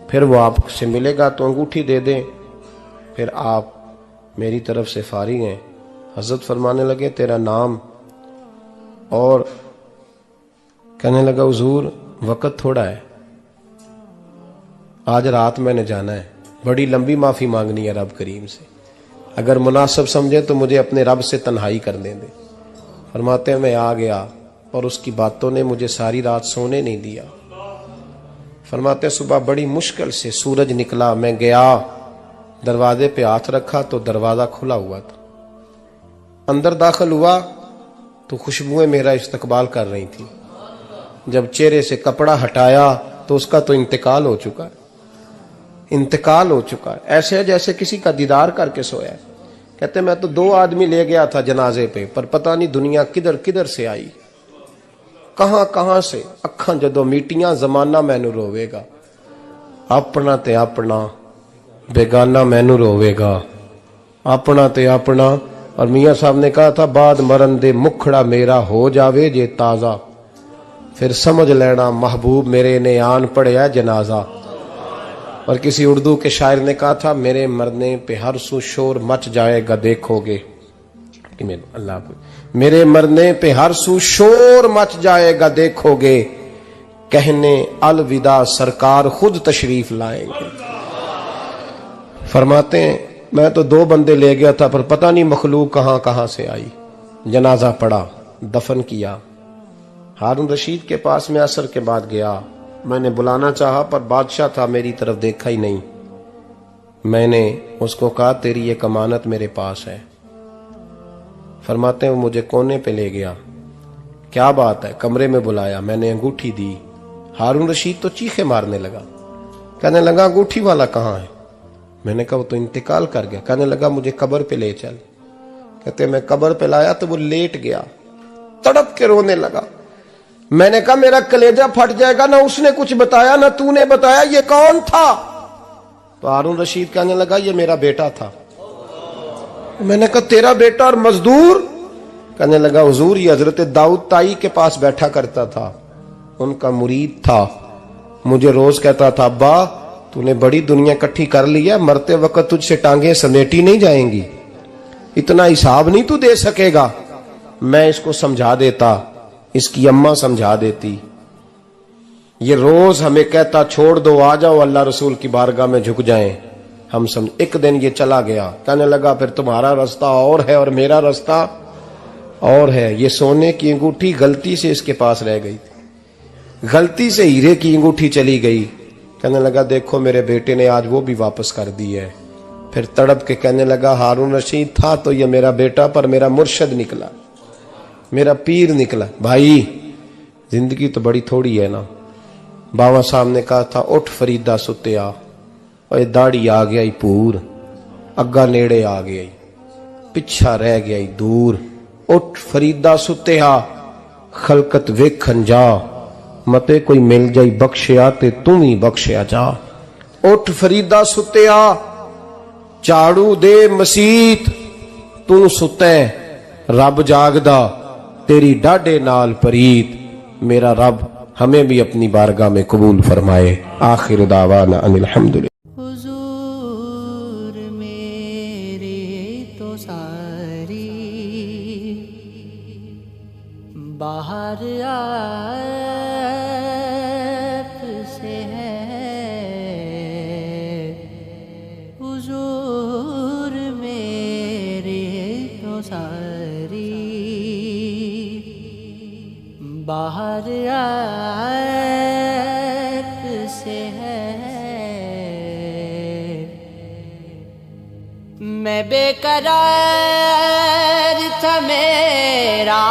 फिर वो आपसे मिलेगा तो अंगूठी दे दें, फिर आप मेरी तरफ से फारिग हैं। हजरत फरमाने लगे तेरा नाम? और कहने लगा हुजूर वक्त थोड़ा है, आज रात मैंने जाना है, बड़ी लंबी माफी मांगनी है रब करीम से, अगर मुनासिब समझे तो मुझे अपने रब से तन्हाई करने दे। फरमाते हैं मैं आ गया और उसकी बातों ने मुझे सारी रात सोने नहीं दिया। फरमाते सुबह बड़ी मुश्किल से सूरज निकला, मैं गया दरवाजे पे हाथ रखा तो दरवाजा खुला हुआ था। अंदर दाखिल हुआ तो खुशबुएं मेरा इस्तकबाल कर रही थी। जब चेहरे से कपड़ा हटाया तो उसका तो इंतकाल हो चुका है, इंतकाल हो चुका है, ऐसे है जैसे किसी का दीदार करके सोया है। कहते मैं तो 2 आदमी ले गया था जनाजे पे, पर पता नहीं दुनिया किधर किधर से आई, कहां कहां से। अखां जदों मीटियां जमाना मैनू रोवेगा, अपना ते अपना बेगाना मैनू रोवेगा, अपना ते अपना। और मियां साहब ने कहा था बाद मरन दे मुखड़ा मेरा हो जावे जे ताजा, फिर समझ लेना महबूब मेरे ने आन पड़िया जनाजा। और किसी उर्दू के शायर ने कहा था मेरे मरने पे हर सू शोर मच जाएगा देखोगे, अल्लाह मेरे मरने पे हर सू शोर मच जाएगा देखोगे, कहने अलविदा सरकार खुद तशरीफ लाएंगे। फरमाते हैं मैं तो 2 बंदे ले गया था, पर पता नहीं मखलूक कहां कहां से आई। जनाजा पड़ा, दफन किया। हारून रशीद के पास में असर के बाद गया, मैंने बुलाना चाहा पर बादशाह था, मेरी तरफ देखा ही नहीं। मैंने उसको कहा तेरी एक अमानत मेरे पास है। फरमाते हैं वो मुझे कोने पे ले गया, क्या बात है, कमरे में बुलाया, मैंने अंगूठी दी। हारून रशीद तो चीखे मारने लगा, कहने लगा अंगूठी वाला कहाँ है? मैंने कहा वो तो इंतकाल कर गया। कहने लगा मुझे कब्र पे ले चल। कहते मैं कब्र पे लाया तो वो लेट गया, तड़प के रोने लगा। मैंने कहा मेरा कलेजा फट जाएगा, ना उसने कुछ बताया ना तूने बताया, ये कौन था? तो हारून रशीद कहने लगा ये मेरा बेटा था। मैंने कहा तेरा बेटा और मजदूर? कहने लगा हुजूर ये हजरत दाऊद ताई के पास बैठा करता था, उनका मुरीद था, मुझे रोज कहता था अब्बा तूने बड़ी दुनिया इकट्ठी कर ली है, मरते वक्त तुझसे टांगे समेटी नहीं जाएंगी, इतना हिसाब नहीं तू दे सकेगा। मैं इसको समझा देता, इसकी अम्मा समझा देती। ये रोज हमें कहता छोड़ दो, आ जाओ अल्लाह रसूल की बारगाह में झुक जाएं, हम समझ। एक दिन ये चला गया, कहने लगा फिर तुम्हारा रास्ता और है और मेरा रास्ता और है। ये सोने की अंगूठी गलती से इसके पास रह गई थी, गलती से हीरे की अंगूठी चली गई। कहने लगा देखो मेरे बेटे ने आज वो भी वापस कर दी है। फिर तड़प के कहने लगा हारून रशीद था तो ये मेरा बेटा, पर मेरा मुर्शद निकला, मेरा पीर निकला। भाई जिंदगी तो बड़ी थोड़ी है ना। बाबा साहब ने कहा था उठ फरीदा सुत्या, और दाढ़ी आ गया ही पूर, अग्गा नेड़े आ गया, पिछा रह गया ही दूर। उठ फरीदा सुत्या खलकत वेखन जा, मते कोई मिल जाई बख्शिया ते तू भी बख्शिया जा। उठ फरीदा सुत्या झाड़ू दे मसीत, तू सुते रब जागदा तेरी डाडे नाल परीत। मेरा रब हमें भी अपनी बारगाह में कबूल फरमाए। आखिर दावाना अनिल हम्दुलिल्लाह। हुजूर मेरे तो सारी बाहर आप से है, हुजूर मेरे तो सारी सारी बाहर आप से है। मैं बेकरार था मेरा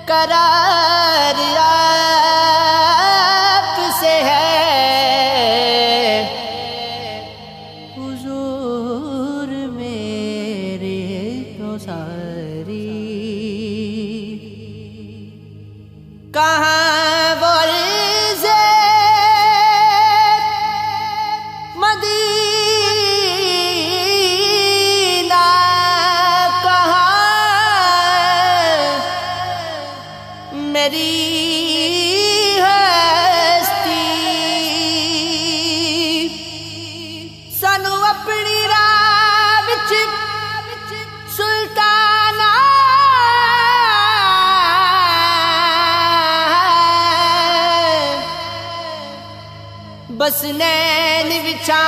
करार आप से है। हुजूर मेरे तो सारी कहाँ बोलज़े मदीना कहाँ मेरी हस्ती सानू अपनी राह विच सुल्ताना बस नैन विछा